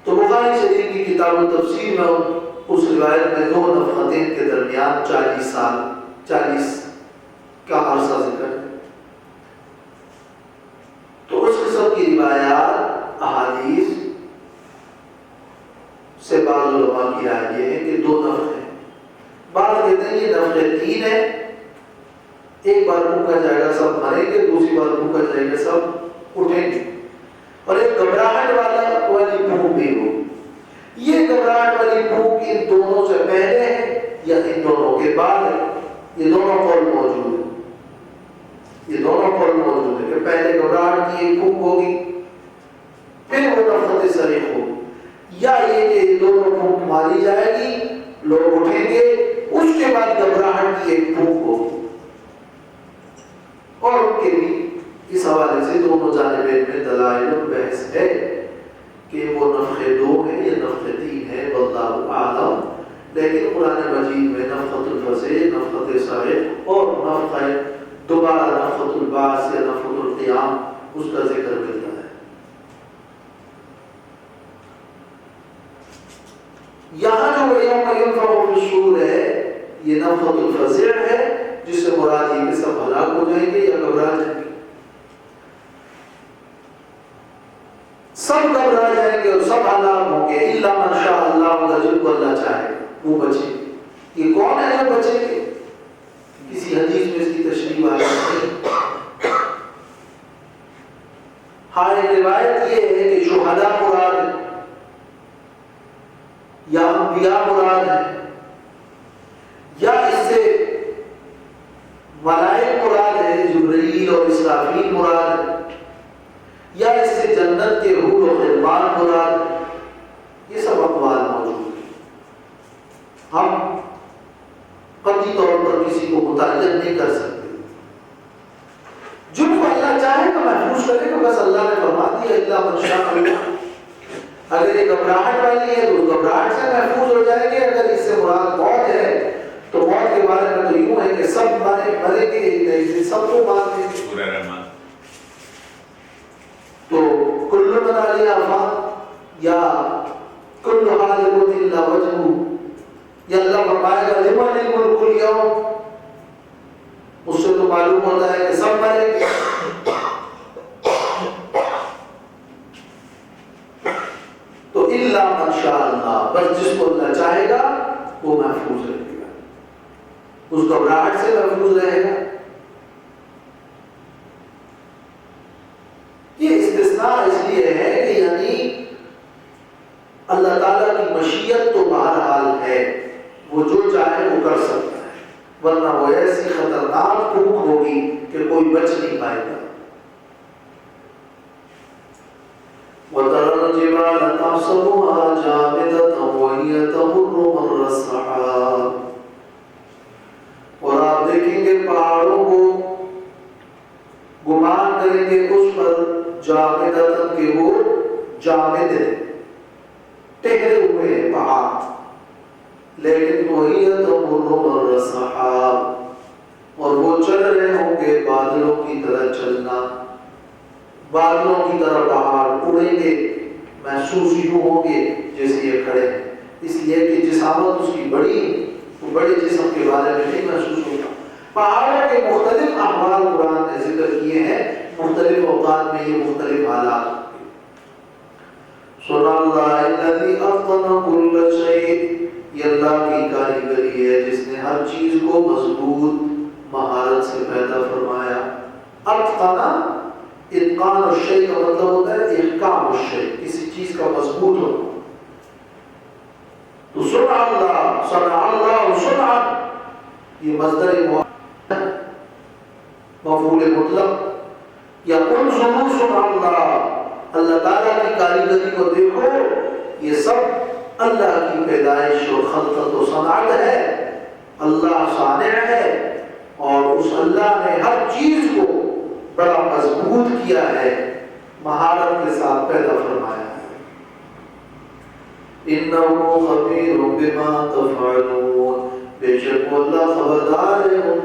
تو بخاری شریف کی کتاب التفسیر میں اس روایت میں دو نفختین کے درمیان 40 سال 40 کا عرصہ ذکر ہے۔ تو اس قسم کی روایات احادیث سے بعض علماء کی رائے یہ ہے کہ دو نفخ ہیں، بعض کہتے ہیں یہ نفخ 3 ہے، ایک بار پھونکا جائے گا سب مریں گے، دوسری بار پھونکا جائے گا سب اٹھیں گے، اور ایک گھبراہٹ والی پھونک بھی ہو۔ یہ گھبراہٹ والی پھونک ان دونوں سے پہلے ہے یا ان دونوں کے بعد ہے؟ یہ دونوں قول موجود ہے، یہ دونوں قول موجود ہے کہ پہلے گھبراہٹ کی ایک پھونک ہوگی پھر وہ نفخت صریخ ہوگی، یا یہ کہ یہ دونوں پھونک ماری جائے گی، لوگ اٹھیں گے، اس کے بعد گھبراہٹ کی ایک پھونک ہوگی۔ اور ان کے بھی اس حوالے سے دونوں جانبین میں دلائل و بحث ہے کہ وہ نفخ 2 ہے یا نفخ 3 ہے، واللہ اعلم۔ لیکن قرآن مجید میں نفخۃ الفزع، نفخۃ صعق اور دوبارہ نفخۃ البعث یا نفخۃ القیام اس کا ذکر ملتا ہے۔ یہاں جو یوم ينفخ فی الصور ہے یہ نفخۃ الفزع ہے، جس سے مراد یہ کہ سب ہلاک ہو جائیں گے یا گھبرا جائیں گے، سب گھبرا جائیں گے اور سب ہلاک ہوں گے، الا من شاء اللہ، مگر جن کو اللہ چاہے وہ بچیں گے۔ یہ کون ہے جو بچیں گے؟ کسی حدیث میں اس کی تشریح آئی نہیں۔ ہاں ایک روایت یہ ہے کہ شہداء مراد ہے یا انبیاء مراد ہے، یا اس سے ملائک مراد ہے، جبرائیل اور اسرافیل مراد ہے، یا اس سے جنت کے حور و غلمان مراد ہے۔ یہ سب اقوال موجود ہیں، ہم قطعی طور پر کسی کو متعین نہیں کر سکتے۔ جن کو اللہ چاہے تو محفوظ کرے گا، بس اللہ نے فرما دیا الا من شاء اللہ۔ اگر یہ گھبراہٹ والی ہے تو گھبراہٹ سے محفوظ ہو جائیں گے، اگر اس سے مراد موت ہے تو موت کے بارے میں تو یوں ہے کہ سب مریں گے، سب کو مار دیں گے۔ تو کل من علیہا فان یا کل ہالک الا وجہہ، یا اللہ فرمائے گا لمن الملک اليوم، اس سے تو معلوم ہوتا ہے کہ سب مریں گے۔ تو الا من شاء اللہ، بس جس کو اللہ چاہے گا وہ محفوظ رہے گا۔ اس گھبراہٹ سے محفوظ رہے گا. یہ استثناء اس لیے ہے کہ یعنی اللہ تعالیٰ کی مشیت تو بہرحال ہے، وہ جو چاہے وہ کر سکتا ہے، ورنہ وہ ایسی خطرناک پھوک ہوگی کہ کوئی بچ نہیں پائے گا. وَتَرَى الْجِبَالَ تَحْسَبُهَا جَامِدَةً وَهِيَ تَمُرُّ مَرَّ السَّحَابِ، اور آپ دیکھیں گے پہاڑوں کو گمان کریں گے اس پر جامدتاً کہ وہ جامد ہے، ٹہرے ہوئے ہیں پہاڑ، لیکن وہی تمر مر السحاب، اور وہ چل رہے ہوں گے بادلوں کی طرح چلنا، بادلوں کی طرح پہاڑ اڑیں گے، محسوس یوں ہوں گے جیسے یہ کھڑے ہیں، اس لیے کہ جسامت اس کی بڑی، وہ بڑے جسم کے بارے میں نہیں محسوس ہوگا. پہاڑوں کے مختلف احوال قرآن نے ذکر کیے ہیں، مختلف اوقات میں یہ مختلف حالات. سن اللہ الذی اتقن کل شیء، یہ اللہ کی کاریگری ہے جس نے ہر چیز کو مضبوط مہارت سے پیدا فرمایا. اتقن، اتقان الشیء کا مطلب ہوتا ہے احکام الشیء، کسی چیز کا مضبوط ہونا. تو صنع اللہ، صنع اللہ صنعا، یہ مصدر مفعول مطلق، یا قل صنع صنع اللہ، اللہ تعالیٰ کی کاریگری کو دیکھو، یہ سب اللہ کی پیدائش اور خلقت و صنعت ہے. اللہ صانع ہے اور اس اللہ نے ہر چیز کو بڑا مضبوط کیا ہے، مہارت کے ساتھ پیدا فرمایا ہے. انہ خبیر بما تفعلون، بے شک وہ اللہ خبردار ہے ان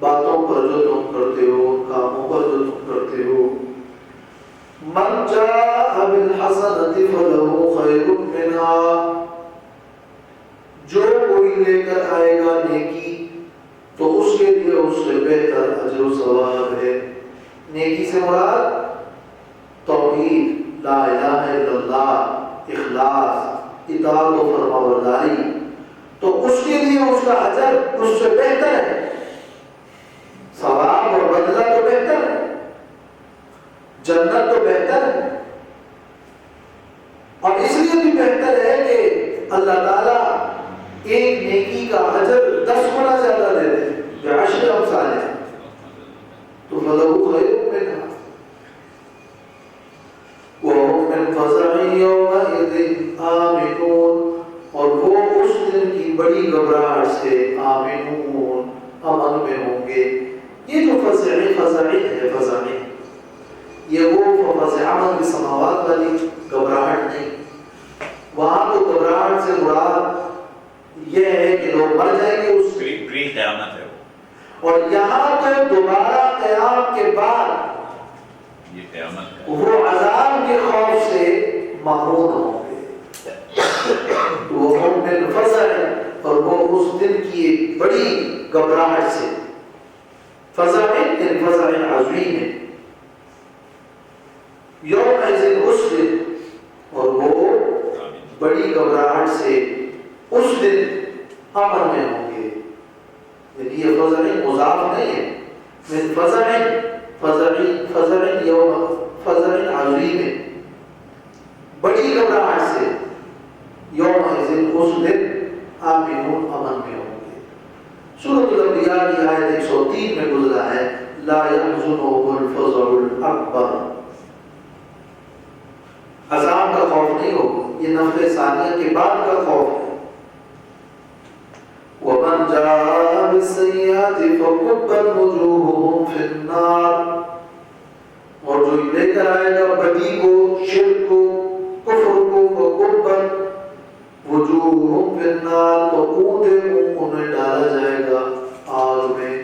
باتوں پر جو تم کرتے ہو، کاموں پر جو تم کرتے ہو. من جاء بالحسنۃ فلہ خیر منہا، جو کوئی لے کر آئے گا نیکی تو اس کے لیے اس سے بہتر اجر و ثواب ہے. نیکی سے مراد توحید، لا الہ الا اللہ، اخلاص، اطاعت و فرمانبرداری، تو اس کے لیے اس کا اجر اس سے بہتر ہے، ثواب اور بدلہ تو بہتر ہے، جنت تو بہتر ہے. اور اس لیے بھی بہتر ہے کہ اللہ تعالیٰ ایک نیکی کا اجر 10 گنا زیادہ دیتے ہیں، بعشر امثالہ، تو فلہ خیر منہا وَهُمْ مِنْ فَزَعٍ يَوْمَئِذٍ آمِنُونَ، اور وہ اس دن کی بڑی گھبراہٹ سے آمنون، امن میں ہوں گے. یہ جو فزع ہے، فزع یہ وہ فزع عمل بالسماوات والی گھبراہٹ نہیں. وہاں تو گھبراہٹ سے مراد یہ ہے کہ لوگ مر جائیں گے، اس پری قیامت ہے. اور یہاں تو دوبارہ قیام کے بعد یہ قیامت وہ عذاب کے خوف سے محروم ہوں گے. وہ من فزع، اور وہ اس دن کی ایک بڑی گھبراہٹ سے، فزع یعنی فزع عظیم ہے، یوم ایزن اس دن، اور وہ بڑی گھبراہٹ سے اس دن امن میں ہوں گے. یعنی یہ فزع مضاف نہیں ہے، من فزع یوم فزع عظیم ہے، بڑی گھبراہٹ سے، یوم ایزن اس دن آمنون، امن میں ہوں گے. سورۃ الانبیاء کی آیت 103 میں گزرا ہے، لا يحزنهم الفزع الاکبر، عذاب کا خوف نہیں ہوگا، یہ نفل ثانیہ کے بعد کا خوف ہے. وَمَنْ جَاءَ بِالسَّيِّئَةِ فَكُبَّتْ وُجُوهُهُمْ فِي النَّارِ، اور جو لے کر آئے گا بدی کو، شرک کو، کفر کو، فَكُبَّتْ وُجُوهُهُمْ فِي النَّارِ، تو اونٹے انہیں ڈالا جائے گا آگ میں.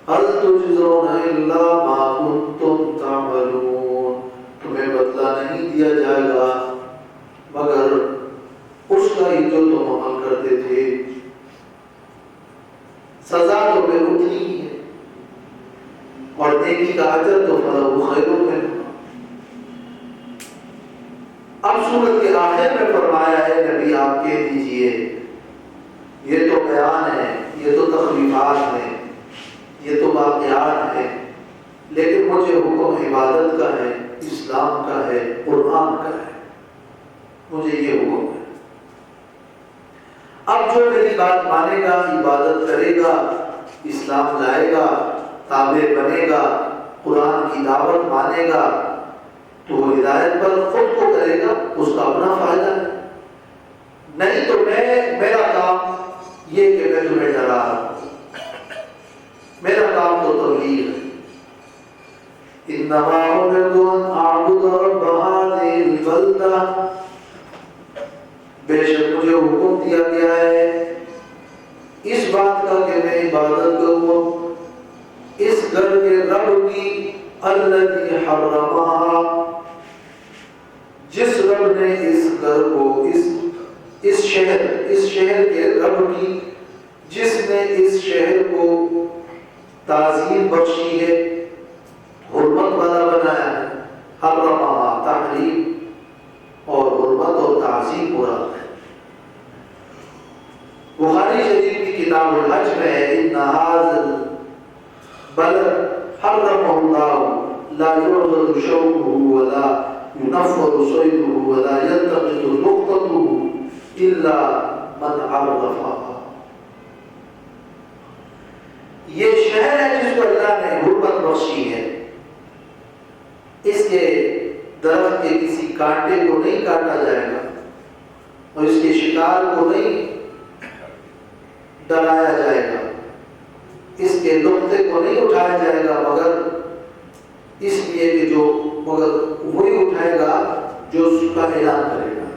هَلْ تُجْزَوْنَ إِلَّا مَا كُنْتُمْ تَعْمَلُونَ، تمہیں بدلہ نہیں دیا جائے گا مگر اس کا ہی جو تم عمل کرتے تھے. سزا تو پھر اتنی ہی ہے، اور نیکی کا اجر تو فلہ خیر منہا. اب سورت کے آخر میں فرمایا ہے نبی آپ کہہ دیجئے، یہ تو بیان مجھے حکم عبادت کا ہے، اسلام کا ہے، قرآن کا ہے، مجھے یہ حکم ہے۔ اب جو میری بات مانے گا، عبادت کرے گا، اسلام لائے گا، تابع بنے گا، قرآن کی دعوت مانے گا، تو وہ ہدایت پر خود کو کرے گا، اس کا اپنا فائدہ ہے۔ نہیں تو میرا کام یہ کہ میں تمہیں ڈرا رہا ہوں، میرا کام تو تبلیغ ہے۔ انما امرت ان اعبد رب هذه البلدہ، بے شک مجھے حکم دیا گیا ہے اس بات کا کہ میں عبادت کروں اس گھر کے رب کی، الذی حرمہا، جس رب نے اس گھر کو، اس شہر کے رب کی، جس نے اس شہر کو تعظیم بخشی ہے، حرمت والا بنایا ہے۔ حرمہا تحریم اور حرمت اور تعظیم مراد ہے۔ بخاری شریف کی کتاب الحج میں ہے، ان ھذا البلد حرمہ اللہ لا يعضد شوكه ولا ينفر صيده ولا يلتقط لقطته الا من عرفها۔ یہ شہر ہے جس کو اللہ نے حرمت بخشی ہے، اس کے درخت کے کسی کانٹے کو نہیں کاٹا جائے گا اور اس کے شکار کو نہیں ڈرایا جائے گا، اس کے لقطے کو نہیں اٹھایا جائے گا، مگر اس لیے کہ مگر وہی اٹھائے گا جو اس کا اعلان کرے گا۔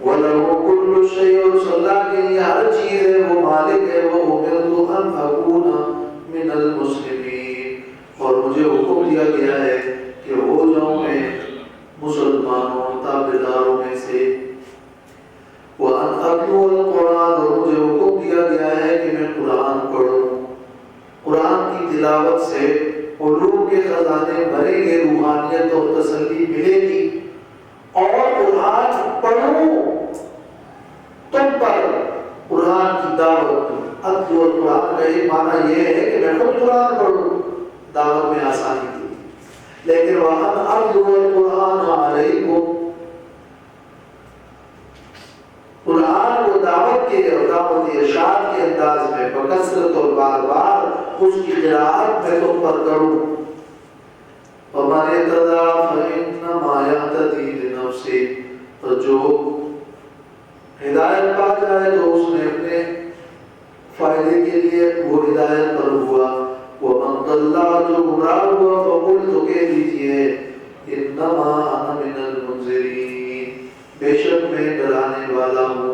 وَلَهُ كُلُّ شَيْءٍ، اور اللہ کے لیے ہر چیز ہے، وہ مالک ہے۔ وَأُمِرْتُ أَنْ أَكُونَ مِنَ الْمُسْلِمِينَ، اور مجھے حکم دیا گیا ہے کہ ہو جاؤں میں مسلمانوں تابعداروں میں سے۔ وَأَنْ أَتْلُوَ الْقُرْآنَ، اور مجھے حکم دیا گیا ہے کہ میں قرآن پڑھوں۔ قرآن کی تلاوت سے علوم کے خزانے بھریں گے، روحانیت اور تسلی ملے گی، اور قرآن پڑھوں تم پر قرآن کی دعوت۔ اتلو القرآن کا ایک معنی یہ ہے کہ میں خود قرآن پڑھوں، دعوت میں آسانی کی، لیکن وَأَنْ أَتْلُوَ الْقُرْآنَ عَلَيْكُمْ، قرآن کو دعوت کے اور دعوت ارشاد کے انداز میں بکثرت اور بار بار اس کی قراءت میں تم پر کروں۔ وَمَنِ اهْتَدَىٰ فَإِنَّمَا يَهْتَدِي لِنَفْسِهِ، اور جو ہدایت پا جائے تو اس نے اپنے فائدے کے لیے وہ ہدایت پر ہوا۔ وَمَنْ ضَلَّ، جو گمراہ ہوا، فَقُلْ، تو کہہ دیجئے، إِنَّمَا أَنَا مِنَ الْمُنذِرِينَ، بے شک میں ڈرانے والا ہوں،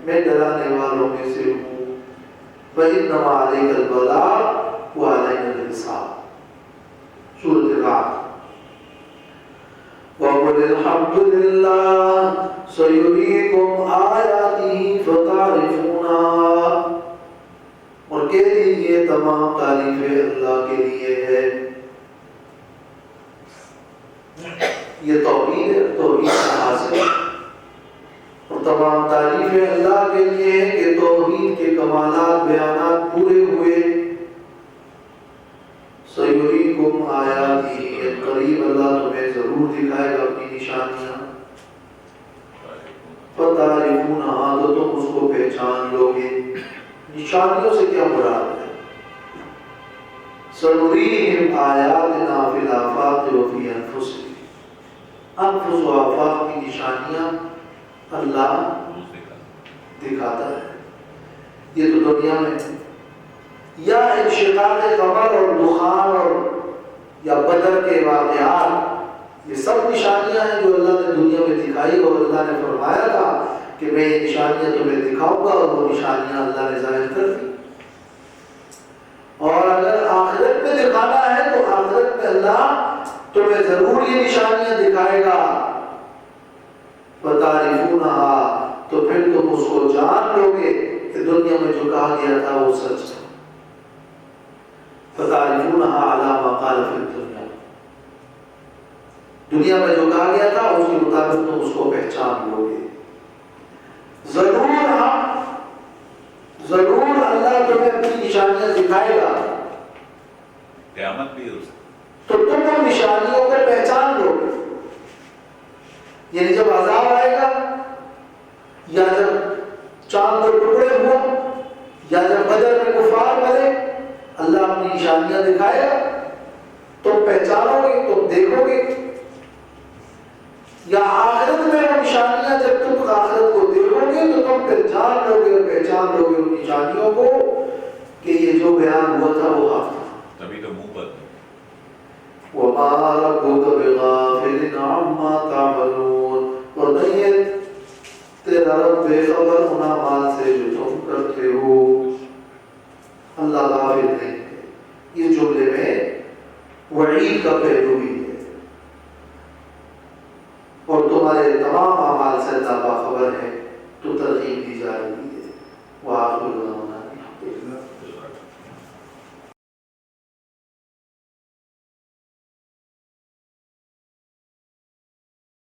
میں ڈرانے والوں میں سے ہوں۔ فَإِنَّمَا عَلَيْكَ الْبَلَاغُ وَعَلَيْنَا الْحِسَابُ، سورۃ الرعد۔ وَقُلِ الْحَمْدُ لِلَّهِ سَيُرِيكُمْ آيَاتِهِ فَتَعْرِفُونَهَا، اور کہہ دیجئے تمام تعریفیں اللہ کے لیے ہے۔ یہ توحید ہے، توحید کا حاصل، اور تمام تعریفیں اللہ کے لیے ہے کہ توحید کے کمالات بیانات پورے ہوئے۔ سَيُرِيكُمْ آيَاتِهِ، قریب اللہ تمہیں ضرور دکھائے گا اپنی نشانیاں۔ فَتَعْرِفُونَهَا، تو تم اس کو پہچان لو گے۔ نشانیوں سے کیا مراد ہے؟ سَنُرِيهِمْ آيَاتِنَا فِي الْآفَاقِ وَفِي أَنفُسِهِمْ، انفس و آفاق کی نشانیاں اللہ دکھاتا ہے۔ یہ تو دنیا میں یا انشقاق قمر اور دخان اور یا بدر کے واقعات، یہ سب نشانیاں ہیں جو اللہ نے دنیا میں دکھائی، اور اللہ نے فرمایا تھا کہ میں یہ نشانیاں تمہیں دکھاؤں گا، اور وہ نشانیاں اللہ نے ظاہر کر دی۔ اور اگر آخرت میں دکھانا ہے تو آخرت میں اللہ تمہیں ضرور یہ نشانیاں دکھائے گا۔ فَتَعْرِفُونَهَا، تو پھر تم اس کو جان لو گے کہ دنیا میں جو کہا گیا تھا وہ سچ ہے۔ فَتَعْرِفُونَهَا عَلَى مَا قَالَ فِي الدُّنْيَا، دنیا میں جو کہا گیا تھا اس کے مطابق تم اس کو پہچان لو گے۔ ضرور اللہ تمہیں اپنی نشانیاں دکھائے گا، قیامت بھی ہو سکتی تو تم ان نشانیوں کو پہچان لو گے. یعنی جب عذاب آئے گا یا جب چاند کے ٹکڑے ہوا یا جب بدر میں کفار مرے اللہ اپنی نشانیاں دکھائے گا تم پہچانو گے تم دیکھو گے. یا آخرت میں وہ نشانیاں جب تم آخرت کو دیکھو گے تو تم پھر جان لو گے اور پہچان لو گے ان نشانیوں کو کہ یہ جو بیان ہوا تھا وہ حق تھا. تبھی تو منہ پر وَمَا رَبُّكَ بِغَافِلٍ عَمَّا تَعْمَلُونَ اور نہیں ہے تیرا رب بے خبر ان اعمال سے جو تم کرتے ہو. اللہ غافل نہیں ہے. اس جملے میں وعید کا پہلو بھی ہے اور تمہارے تمام اعمال سے اللہ باخبر ہے تو ترغیب دی جا رہی ہے.